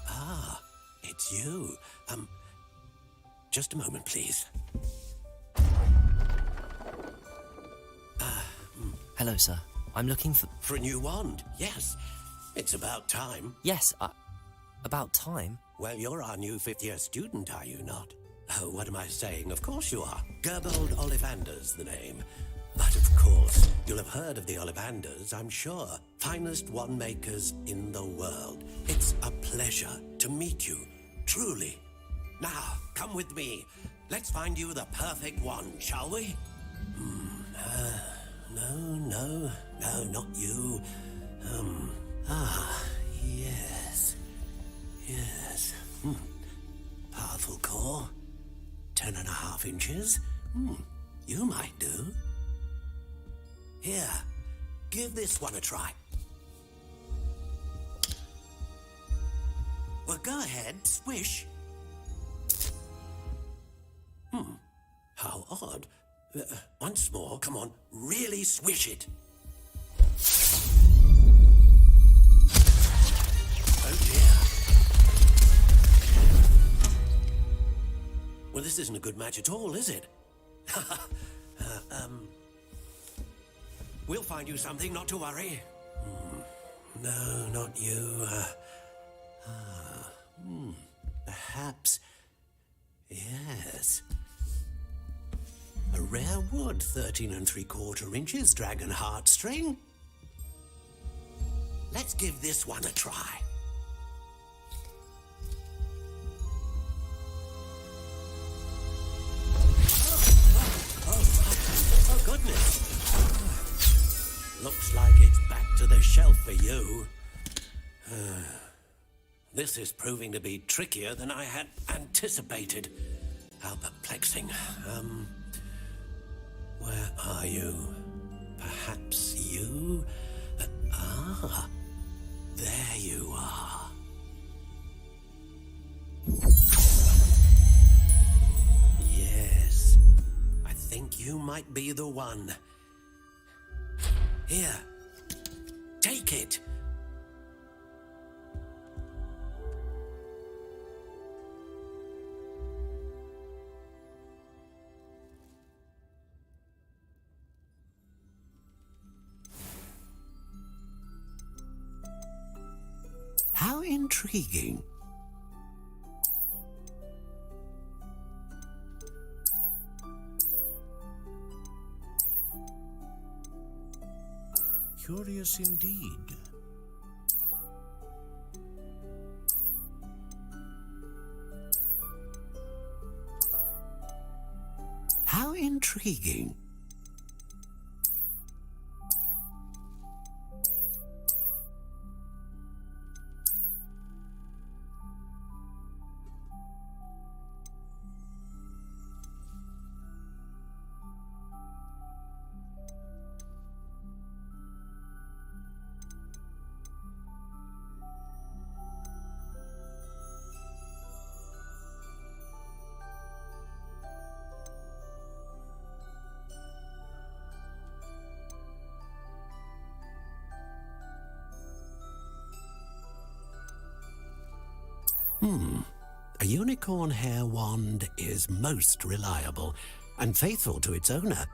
Ah, it's you. Just a moment, please. Hello, sir. I'm looking for... For a new wand, yes. It's about time. Yes, about time? Well, you're our new fifth-year student, are you not? Oh, what am I saying? Of course you are. Gerbold Ollivander's the name. But of course, you'll have heard of the Ollivanders, I'm sure. Finest wand makers in the world. It's a pleasure to meet you, truly. Now, come with me. Let's find you the perfect wand, shall we? No, not you. Yes. Powerful core. 10.5 inches. You might do. Here, give this one a try. Well, go ahead, swish. How odd. Once more, come on, really swish it. Oh dear. Well, this isn't a good match at all, is it? We'll find you something, not to worry. No, not you. Perhaps... Yes. A rare wood, 13 3/4 inches, dragon heartstring. Let's give this one a try. Oh, goodness. Looks like it's back to the shelf for you. This is proving to be trickier than I had anticipated. How perplexing. Where are you? Perhaps you? There you are. Yes, I think you might be the one. Here, take it. How intriguing. Curious indeed. How intriguing. A unicorn hair wand is most reliable and faithful to its owner.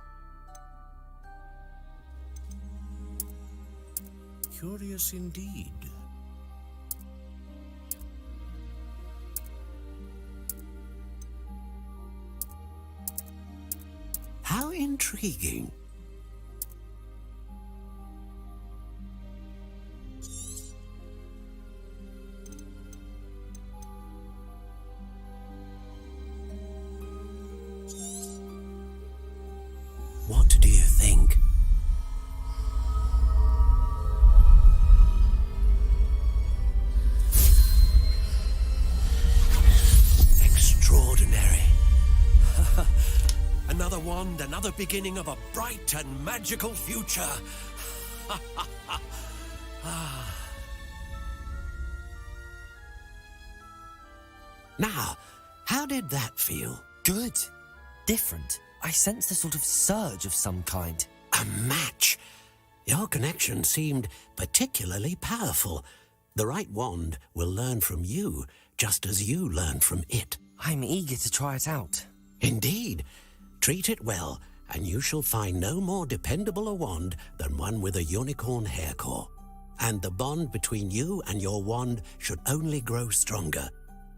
Curious indeed. How intriguing. What do you think? Extraordinary. Another wand, another beginning of a bright and magical future. Now, how did that feel? Good. Different. I sensed a sort of surge of some kind. A match. Your connection seemed particularly powerful. The right wand will learn from you, just as you learn from it. I'm eager to try it out. Indeed. Treat it well, and you shall find no more dependable a wand than one with a unicorn hair core. And the bond between you and your wand should only grow stronger.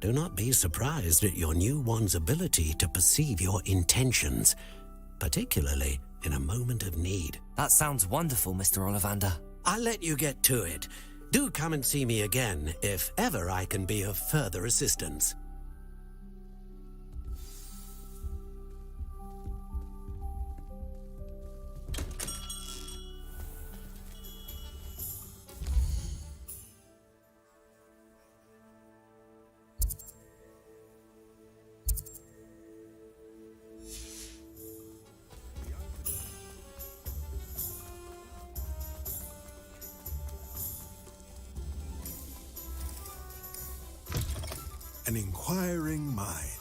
Do not be surprised at your new wand's ability to perceive your intentions, particularly in a moment of need. That sounds wonderful, Mr. Ollivander. I'll let you get to it. Do come and see me again if ever I can be of further assistance. An inquiring mind.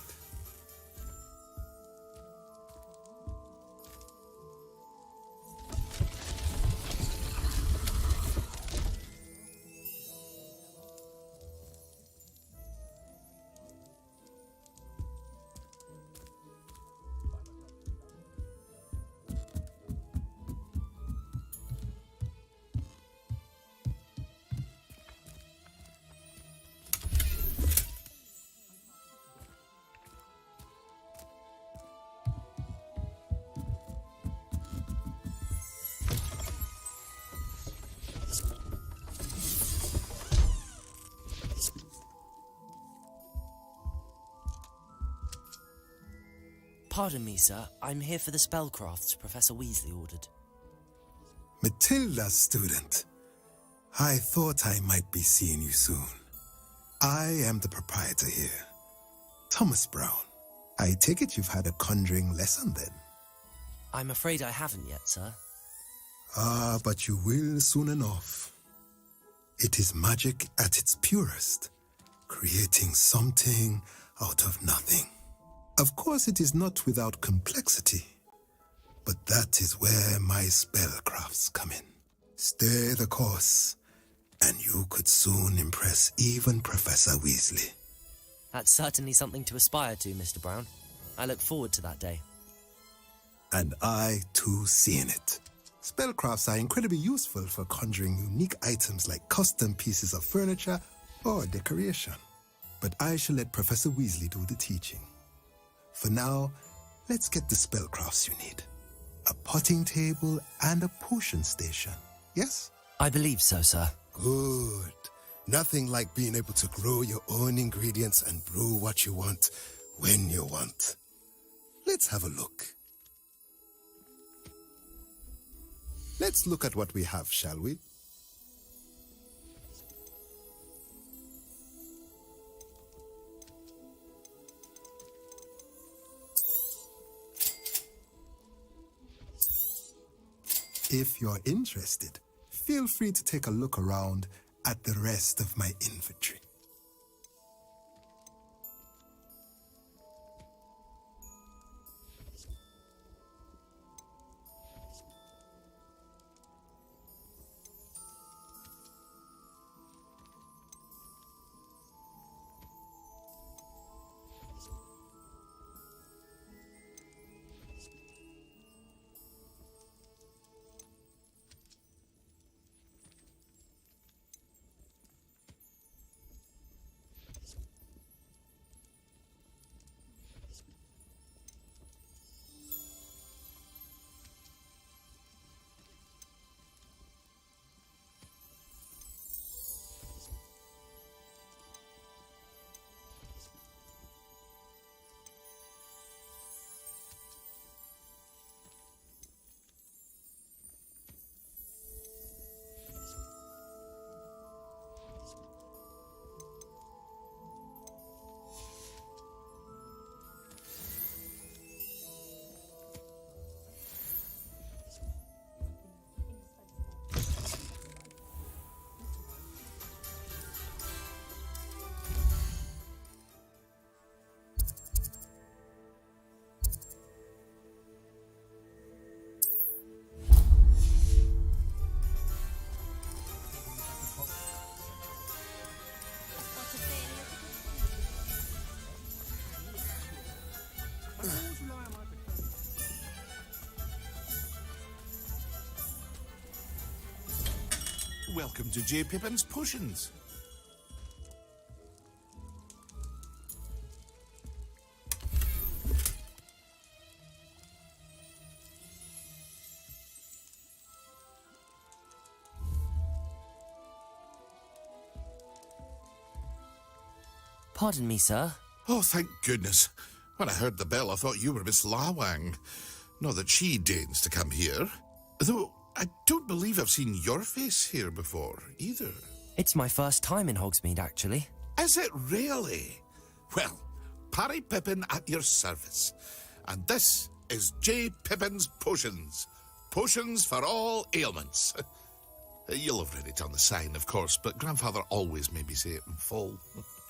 Pardon me, sir. I'm here for the spellcrafts Professor Weasley ordered. Matilda's student. I thought I might be seeing you soon. I am the proprietor here, Thomas Brown. I take it you've had a conjuring lesson then? I'm afraid I haven't yet, sir. Ah, but you will soon enough. It is magic at its purest, creating something out of nothing. Of course, it is not without complexity, but that is where my spellcrafts come in. Stay the course, and you could soon impress even Professor Weasley. That's certainly something to aspire to, Mr. Brown. I look forward to that day. And I, too, seeing it. Spellcrafts are incredibly useful for conjuring unique items like custom pieces of furniture or decoration. But I shall let Professor Weasley do the teaching. For now, let's get the spellcrafts you need. A potting table and a potion station, yes? I believe so, sir. Good. Nothing like being able to grow your own ingredients and brew what you want when you want. Let's have a look. Let's look at what we have, shall we? If you're interested, feel free to take a look around at the rest of my inventory. Welcome to J. Pippin's Potions. Pardon me, sir. Oh, thank goodness. When I heard the bell, I thought you were Miss Lawang. Not that she deigns to come here. Though I don't believe I've seen your face here before, either. It's my first time in Hogsmeade, actually. Is it really? Well, Parry Pippin at your service. And this is J. Pippin's Potions. Potions for all ailments. You'll have read it on the sign, of course, but Grandfather always made me say it in full.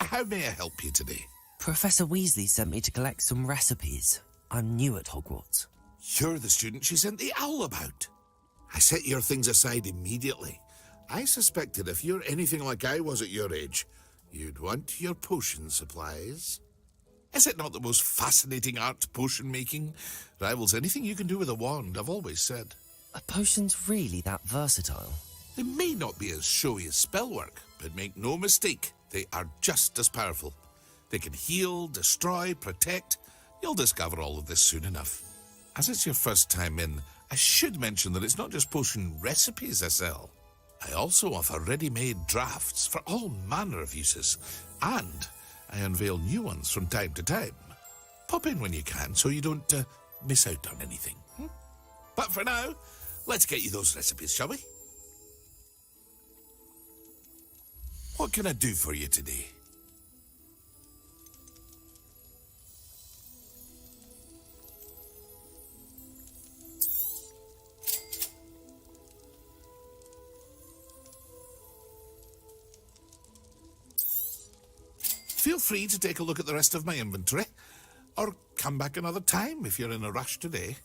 How may I help you today? Professor Weasley sent me to collect some recipes. I'm new at Hogwarts. You're the student she sent the owl about. I set your things aside immediately. I suspected if you're anything like I was at your age, you'd want your potion supplies. Is it not the most fascinating art, potion making? Rivals anything you can do with a wand, I've always said. Are potions really that versatile? They may not be as showy as spellwork, but make no mistake, they are just as powerful. They can heal, destroy, protect. You'll discover all of this soon enough. As it's your first time in, I should mention that it's not just potion recipes I sell. I also offer ready-made drafts for all manner of uses, and I unveil new ones from time to time. Pop in when you can so you don't miss out on anything. But for now, let's get you those recipes, shall we? What can I do for you today? Feel free to take a look at the rest of my inventory, or come back another time if you're in a rush today.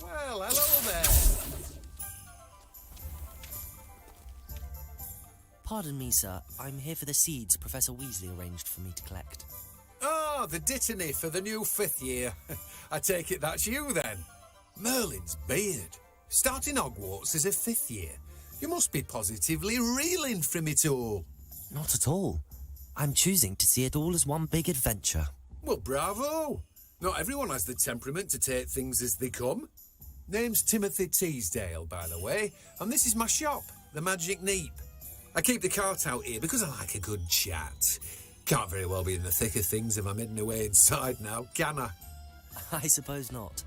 Well, hello there. Pardon me, sir. I'm here for the seeds Professor Weasley arranged for me to collect. Oh, the dittany for the new 5th year. I take it that's you, then. Merlin's beard. Starting Hogwarts as a 5th year. You must be positively reeling from it all. Not at all. I'm choosing to see it all as one big adventure. Well, bravo. Not everyone has the temperament to take things as they come. Name's Timothy Teasdale, by the way, and this is my shop, the Magic Neep. I keep the cart out here because I like a good chat. Can't very well be in the thick of things if I'm hidden away inside now, can I? I suppose not.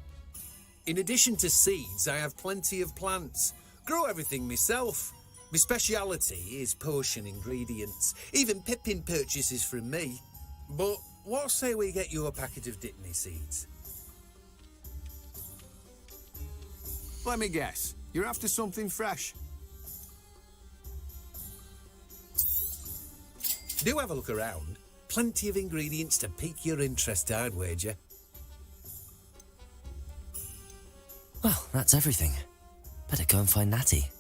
In addition to seeds, I have plenty of plants. Grow everything myself. My speciality is potion ingredients. Even Pippin purchases from me. But what say we get you a packet of dittany seeds? Let me guess. You're after something fresh. Do have a look around. Plenty of ingredients to pique your interest, I'd wager. Well, that's everything. Better go and find Natty.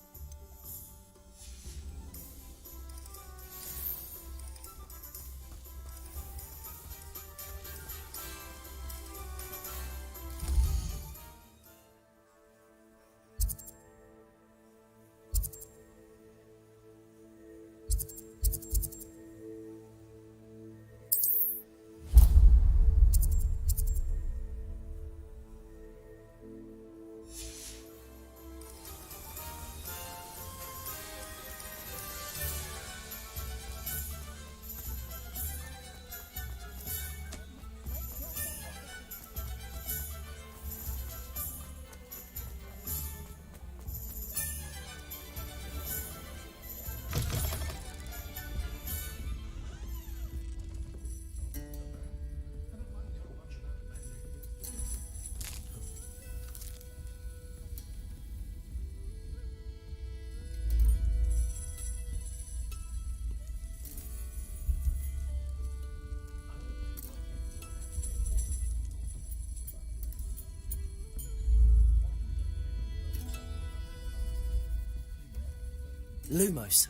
Lumos.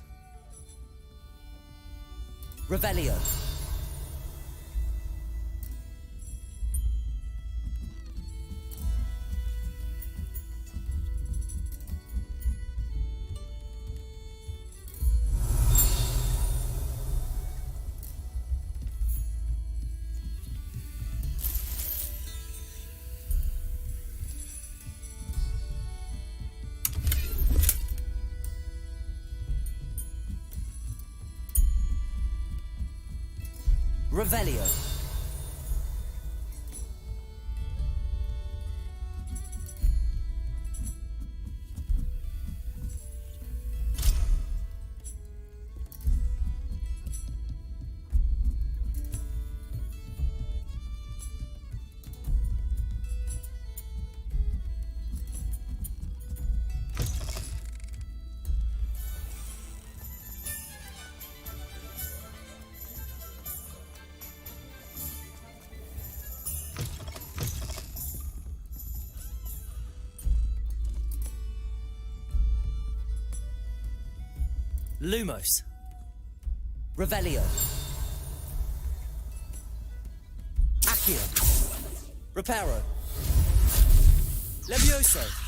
Revelio. Revelio. Lumos. Revelio. Accio. Reparo. Levioso.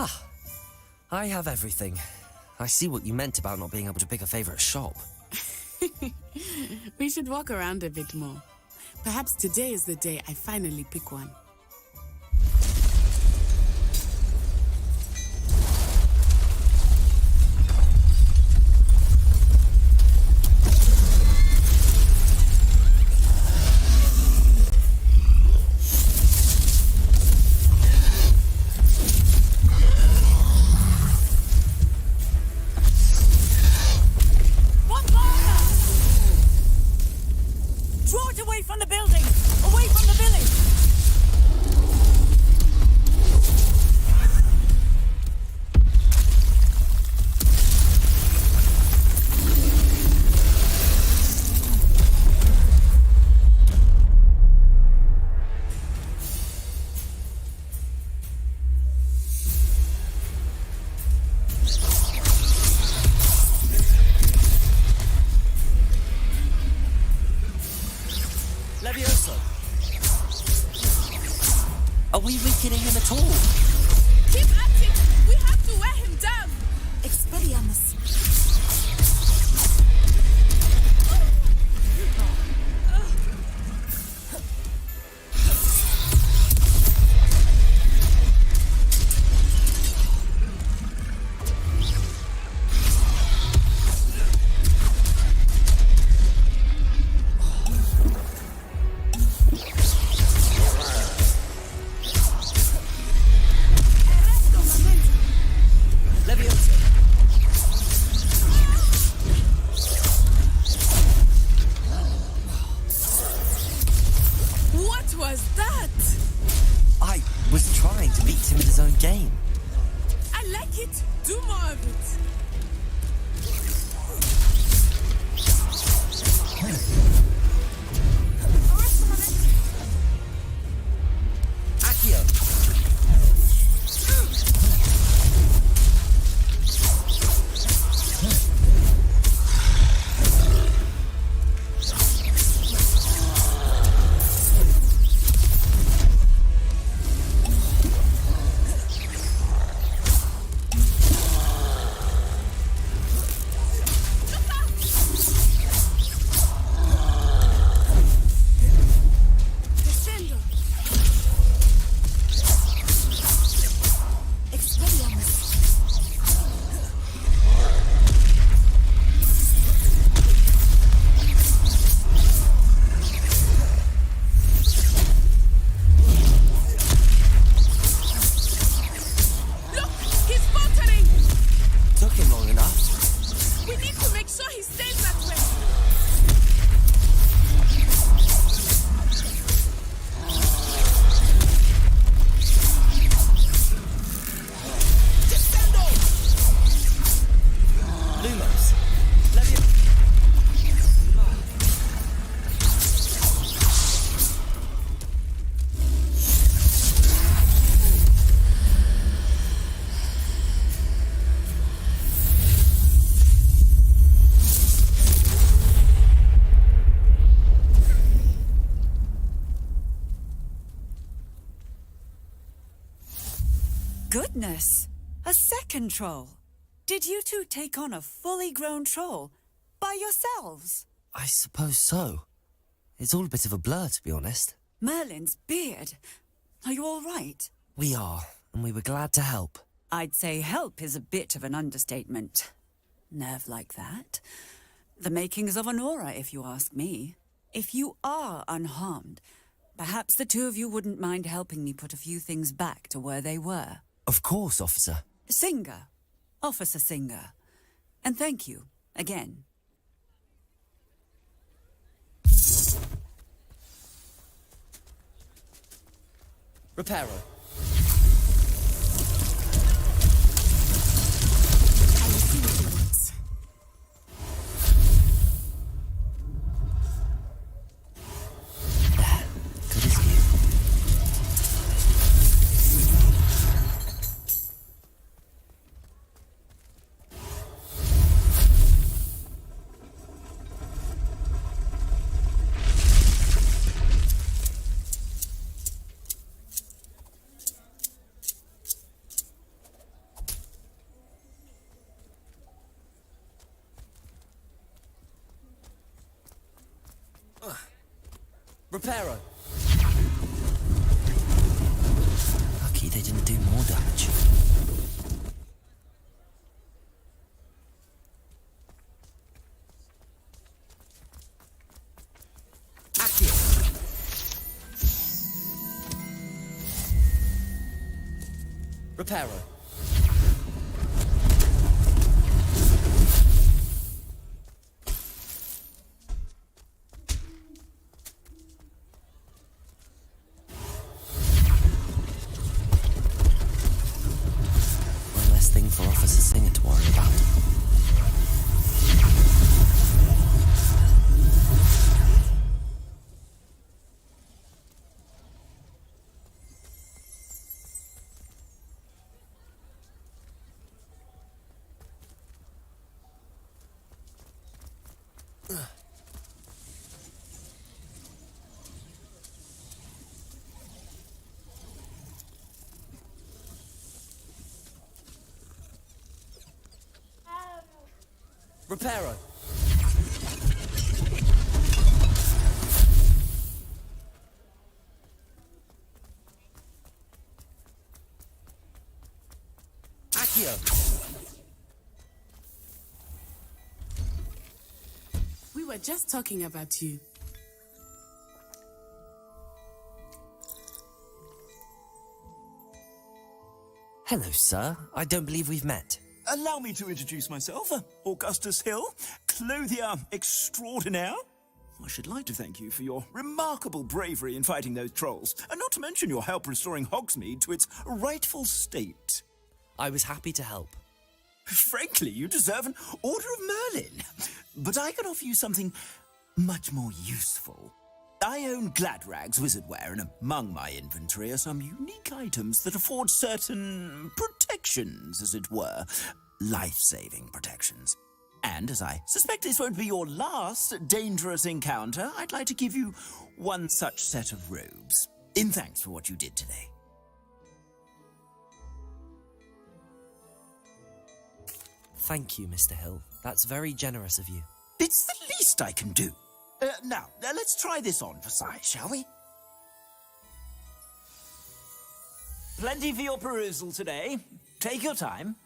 Ah, I have everything. I see what you meant about not being able to pick a favorite shop. We should walk around a bit more. Perhaps today is the day I finally pick one. Draw it away from the building! Away from the village! Are we weakening him at all? Keep at it! We have to wear him down! Expelliarmus. What was that? I was trying to beat him in his own game. I like it. Do more of it. Accio! Descendo. Expelliarmus. Look! He's faltering! Took him long enough. We need to make sure he stays that way. Lumos. Levio. Goodness! A second troll. Did you two take on a fully grown troll by yourselves? I suppose so. It's all a bit of a blur, to be honest. Merlin's beard. Are you all right? We are, and we were glad to help. I'd say help is a bit of an understatement. Nerve like that. The makings of an aura, if you ask me. If you are unharmed, perhaps the two of you wouldn't mind helping me put a few things back to where they were. Of course, officer. Singer. Officer Singer. And thank you, again. Reparo. Good as new. Reparo. Lucky they didn't do more damage. Accio. Reparo. One less thing for Officer Singer to worry about. Reparo. Accio. We were just talking about you. Hello, sir. I don't believe we've met. Allow me to introduce myself. Augustus Hill, clothier extraordinaire. I should like to thank you for your remarkable bravery in fighting those trolls, and not to mention your help restoring Hogsmeade to its rightful state. I was happy to help. Frankly, you deserve an Order of Merlin. But I can offer you something much more useful. I own Gladrag's wizardware, and among my inventory are some unique items that afford certain protections, as it were. Life-saving protections. And as I suspect this won't be your last dangerous encounter, I'd like to give you one such set of robes, in thanks for what you did today. Thank you, Mr. Hill. That's very generous of you. It's the least I can do. Now, let's try this on for size, shall we? Plenty for your perusal today. Take your time.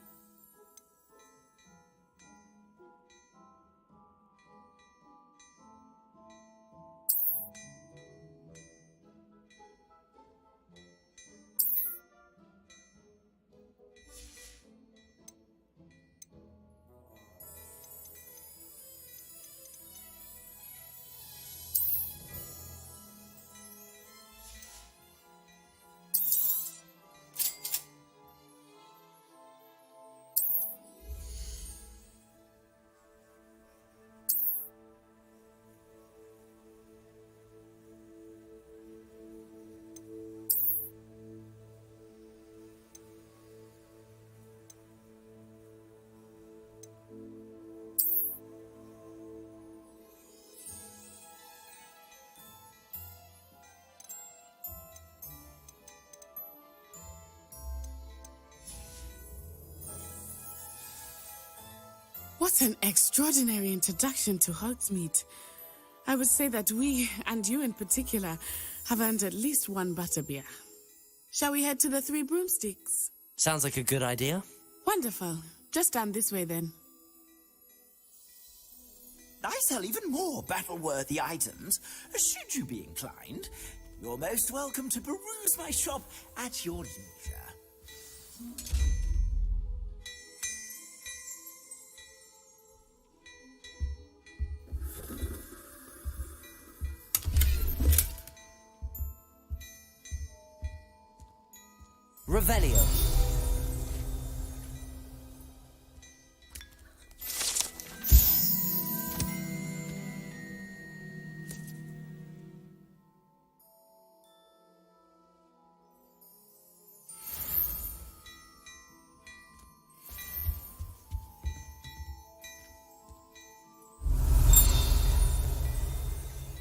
What an extraordinary introduction to Hogsmeade. I would say that we, and you in particular, have earned at least one butterbeer. Shall we head to the Three Broomsticks? Sounds like a good idea. Wonderful. Just stand this way then. I sell even more battle-worthy items. Should you be inclined, you're most welcome to peruse my shop at your leisure. Revelio.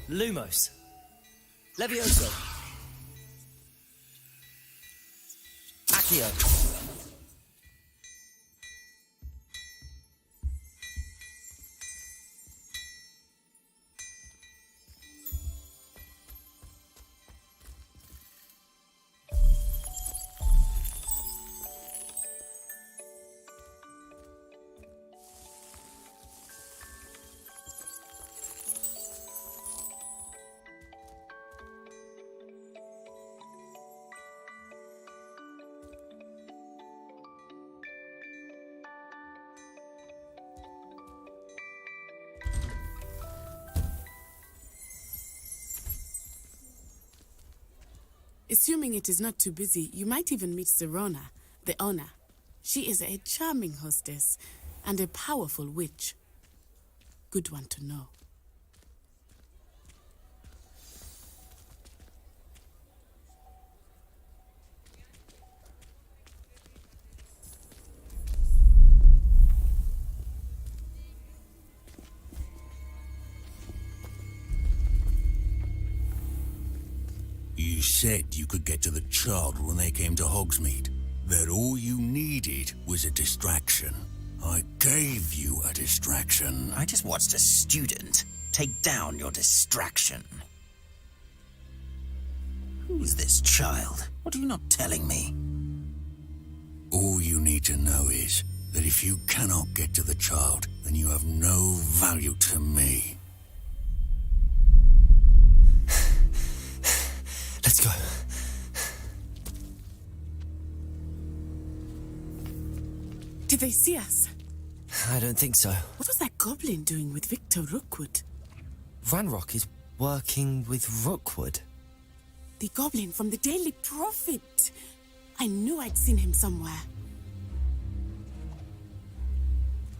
Lumos. Levioso. Accio. Assuming it is not too busy, you might even meet Serona, the owner. She is a charming hostess and a powerful witch. Good one to know. You said you could get to the child when they came to Hogsmeade. That all you needed was a distraction. I gave you a distraction. I just watched a student take down your distraction. Who's this child? What are you not telling me? All you need to know is that if you cannot get to the child, then you have no value to me. Let's go. Did they see us? I don't think so. What was that goblin doing with Victor Rookwood? Ranrock is working with Rookwood. The goblin from the Daily Prophet. I knew I'd seen him somewhere.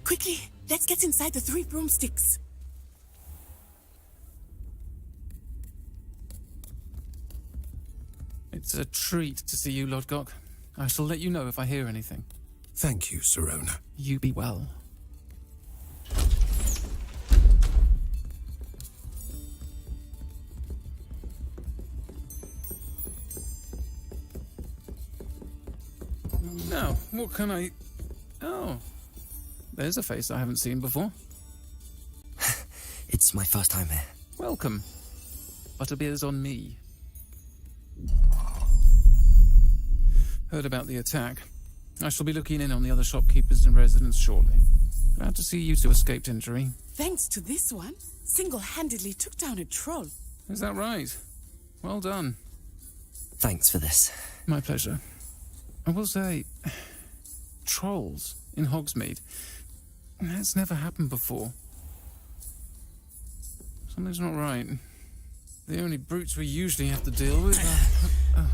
Quickly, let's get inside the 3 broomsticks. It's a treat to see you, Lodgok. I shall let you know if I hear anything. Thank you, Sirona. You be well. Now, what can I... Oh, there's a face I haven't seen before. It's my first time here. Welcome. Butterbeer's on me. Heard about the attack. I shall be looking in on the other shopkeepers and residents shortly. Glad to see you two escaped injury. Thanks to this one, single-handedly took down a troll. Is that right? Well done. Thanks for this. My pleasure. I will say, trolls in Hogsmeade. That's never happened before. Something's not right. The only brutes we usually have to deal with are...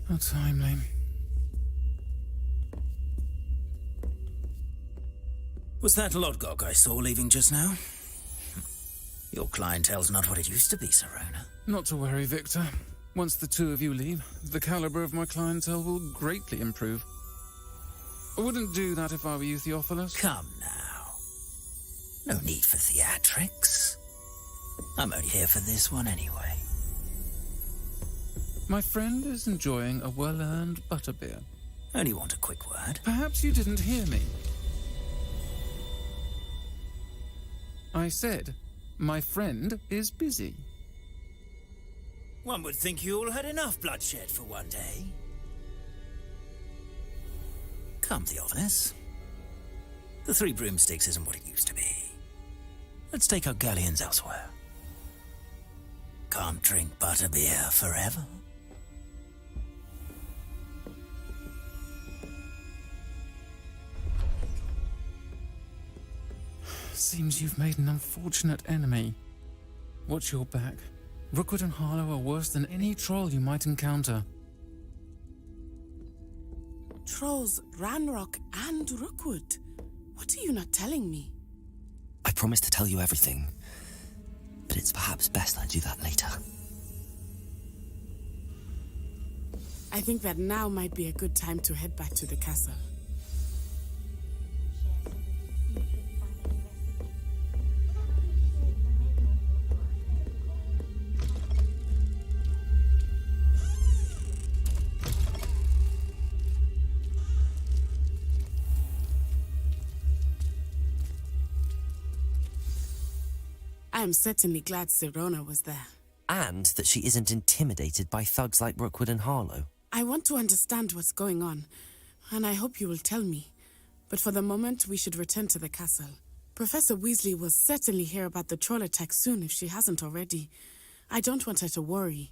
How timely. Was that Lodgok I saw leaving just now? Your clientele's not what it used to be, Sirona. Not to worry, Victor. Once the two of you leave, the caliber of my clientele will greatly improve. I wouldn't do that if I were you, Theophilus. Come now. No need for theatrics. I'm only here for this one anyway. My friend is enjoying a well-earned butterbeer. Only want a quick word. Perhaps you didn't hear me. I said, my friend is busy. One would think you all had enough bloodshed for one day. Come, Theophilus. The 3 broomsticks isn't what it used to be. Let's take our galleons elsewhere. Can't drink butterbeer forever. Seems you've made an unfortunate enemy. Watch your back. Rookwood and Harlow are worse than any troll you might encounter. Trolls, Ranrock, and Rookwood. What are you not telling me? I promised to tell you everything, but it's perhaps best I do that later. I think that now might be a good time to head back to the castle. I am certainly glad Sirona was there. And that she isn't intimidated by thugs like Rookwood and Harlow. I want to understand what's going on, and I hope you will tell me. But for the moment, we should return to the castle. Professor Weasley will certainly hear about the troll attack soon if she hasn't already. I don't want her to worry.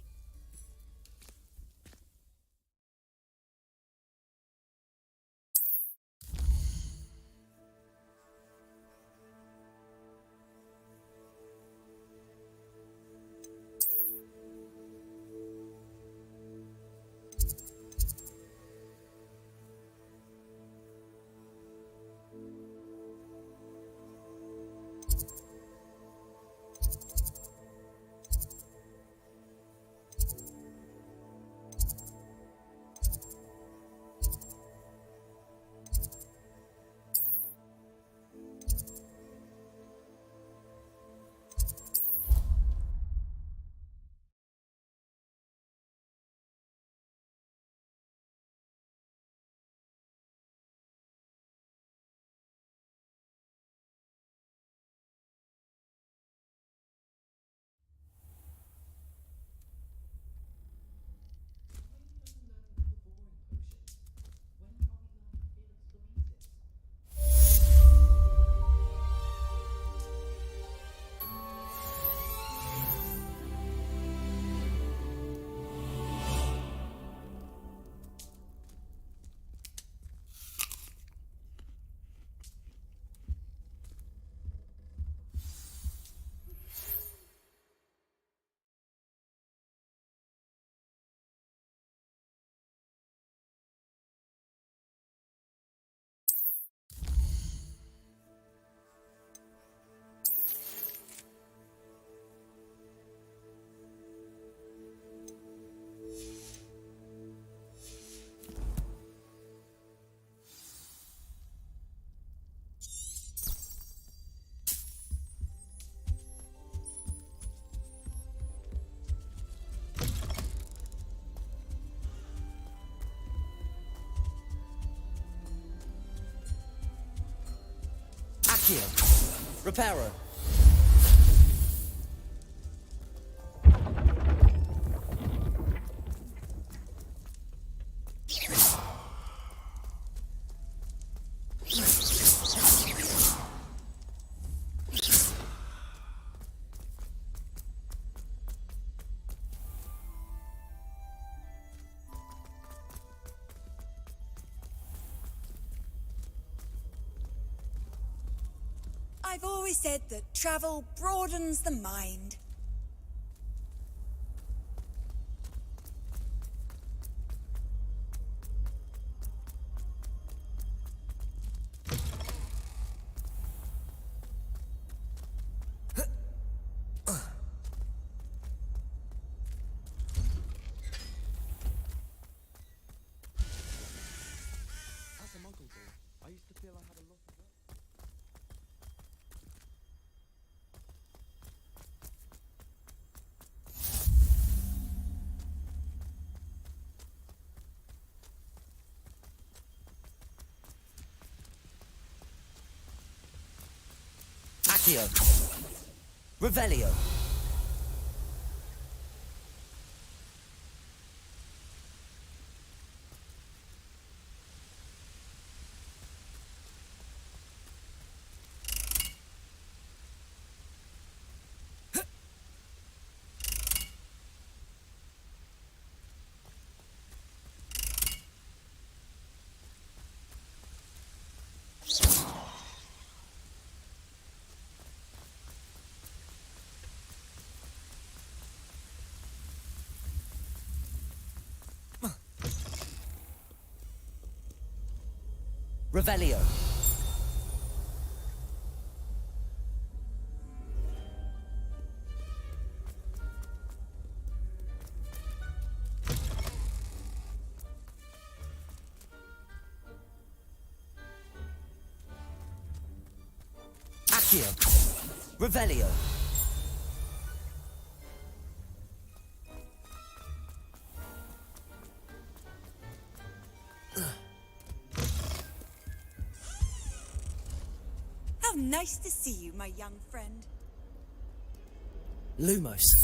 Accio. Reparo. I've always said that travel broadens the mind. Accio. Revelio. Revelio. Accio. Revelio. How nice to see you, my young friend. Lumos.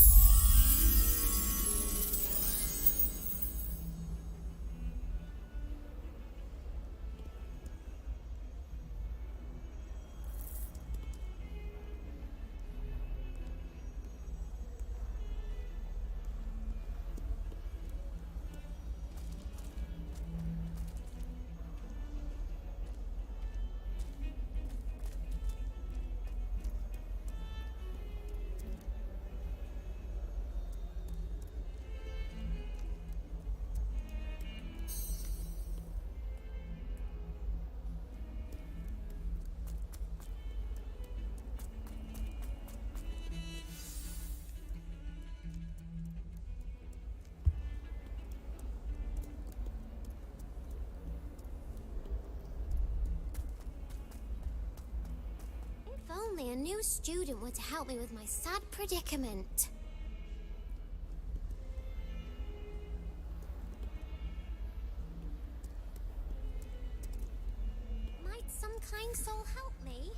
If only a new student were to help me with my sad predicament. Might some kind soul help me?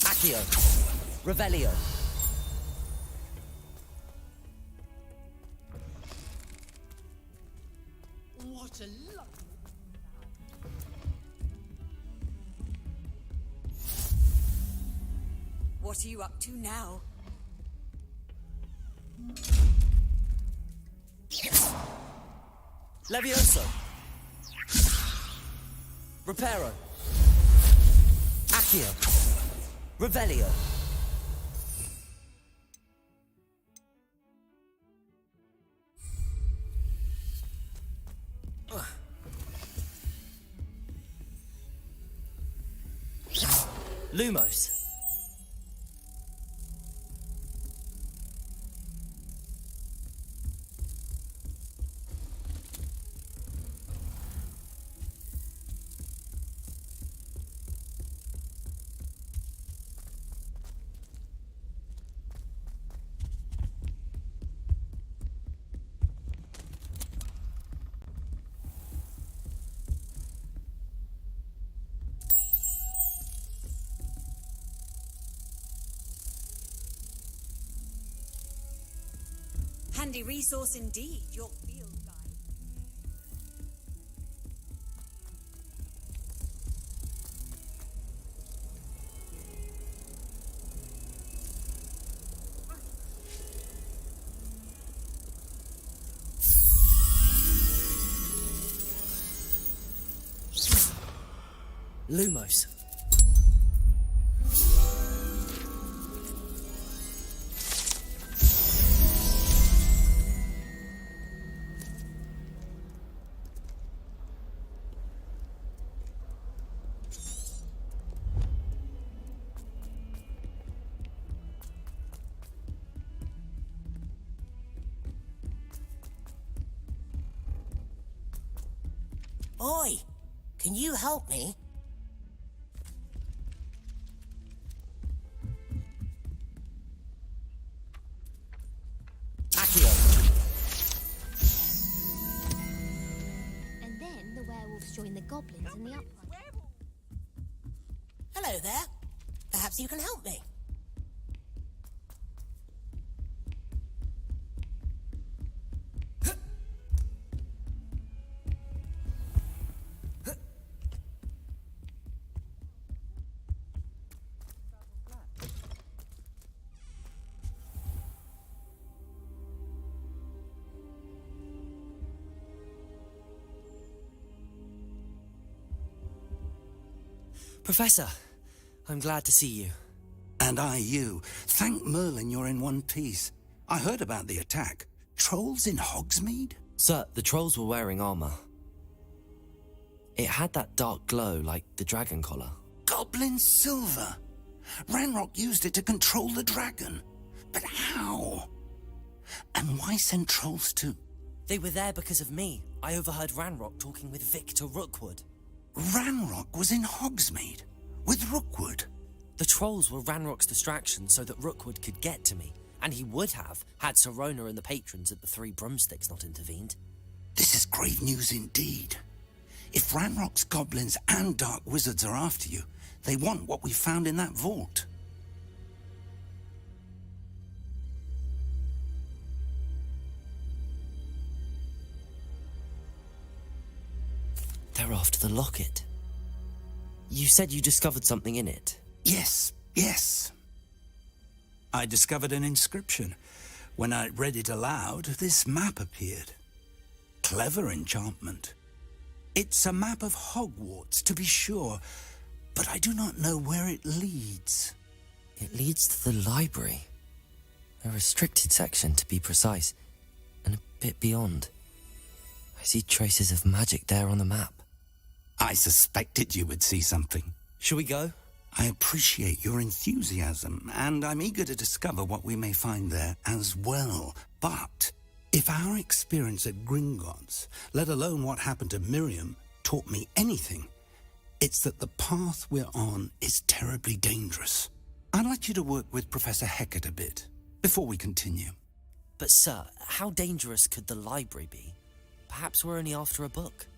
Accio. Revelio. What a lovely... What are you up to now? Levioso. Reparo. Accio. Revelio. Lumos. Handy resource indeed, your field guide. Lumos. Oi, can you help me? And then the werewolves join the goblins in the uprising. Hello there. Perhaps you can help me. Professor, I'm glad to see you. And I you. Thank Merlin you're in one piece. I heard about the attack. Trolls in Hogsmeade? Sir, the trolls were wearing armor. It had that dark glow like the dragon collar. Goblin silver. Ranrock used it to control the dragon. But how? And why send trolls too? They were there because of me. I overheard Ranrock talking with Victor Rookwood. Ranrock was in Hogsmeade with Rookwood. The trolls were Ranrock's distraction so that Rookwood could get to me, and he would have had Sirona and the patrons at the Three Broomsticks not intervened. This is grave news indeed. If Ranrock's goblins and dark wizards are after you, they want what we found in that vault. They're after the locket. You said you discovered something in it. Yes. I discovered an inscription. When I read it aloud, this map appeared. Clever enchantment. It's a map of Hogwarts, to be sure, but I do not know where it leads. It leads to the library. A restricted section, to be precise, and a bit beyond. I see traces of magic there on the map. I suspected you would see something. Shall we go? I appreciate your enthusiasm, and I'm eager to discover what we may find there as well. But if our experience at Gringotts, let alone what happened to Miriam, taught me anything, it's that the path we're on is terribly dangerous. I'd like you to work with Professor Hecat a bit, before we continue. But sir, how dangerous could the library be? Perhaps we're only after a book.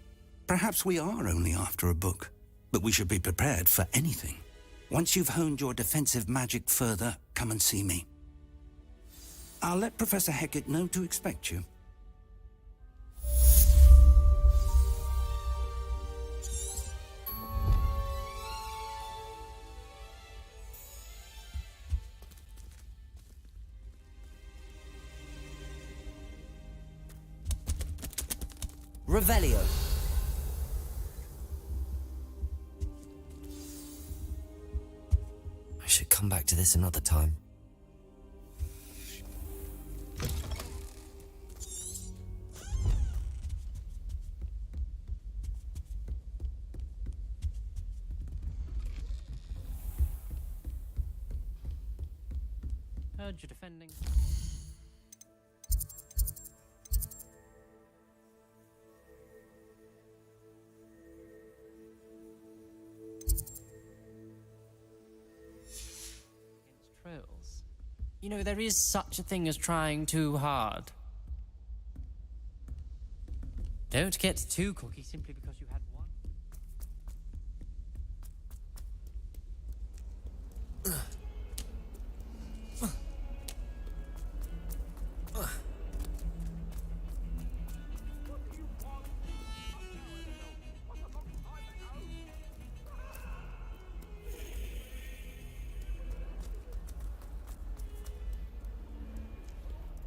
Perhaps we are only after a book, but we should be prepared for anything. Once you've honed your defensive magic further, come and see me. I'll let Professor Hecat know to expect you. Revelio. I should come come back to this another time. Heard you're defending. Trails. You know, there is such a thing as trying too hard. Don't get too cocky simply because you had one.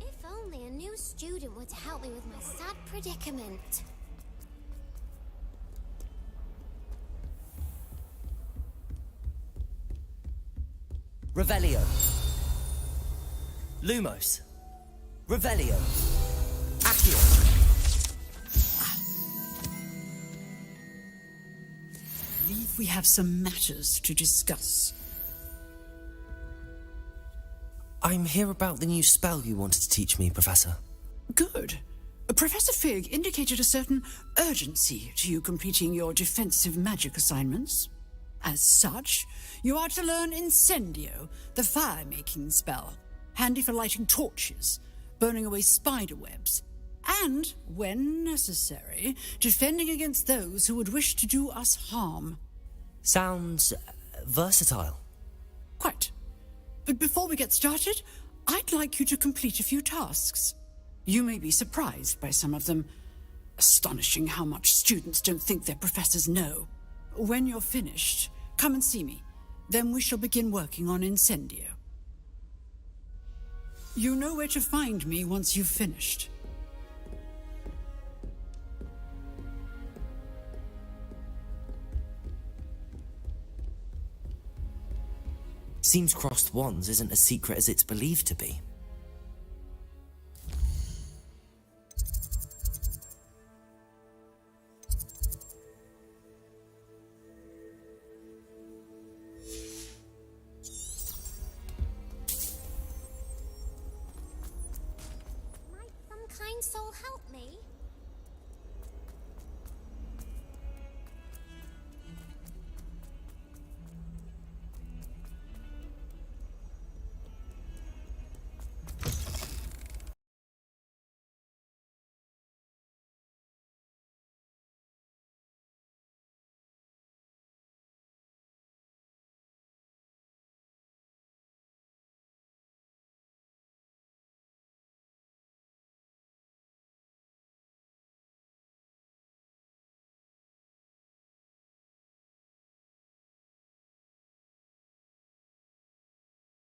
If only a new student would help me with my sad predicament. Revelio. Lumos. Revelio. Accio. I believe we have some matters to discuss. I'm here about the new spell you wanted to teach me, Professor. Good. Professor Fig indicated a certain urgency to you completing your defensive magic assignments. As such, you are to learn Incendio, the fire-making spell, handy for lighting torches, burning away spider webs, and, when necessary, defending against those who would wish to do us harm. Sounds versatile. Quite. But before we get started, I'd like you to complete a few tasks. You may be surprised by some of them. Astonishing how much students don't think their professors know. When you're finished, come and see me. Then we shall begin working on Incendio. You know where to find me once you've finished. Seems crossed wands isn't as secret as it's believed to be. Might some kind soul help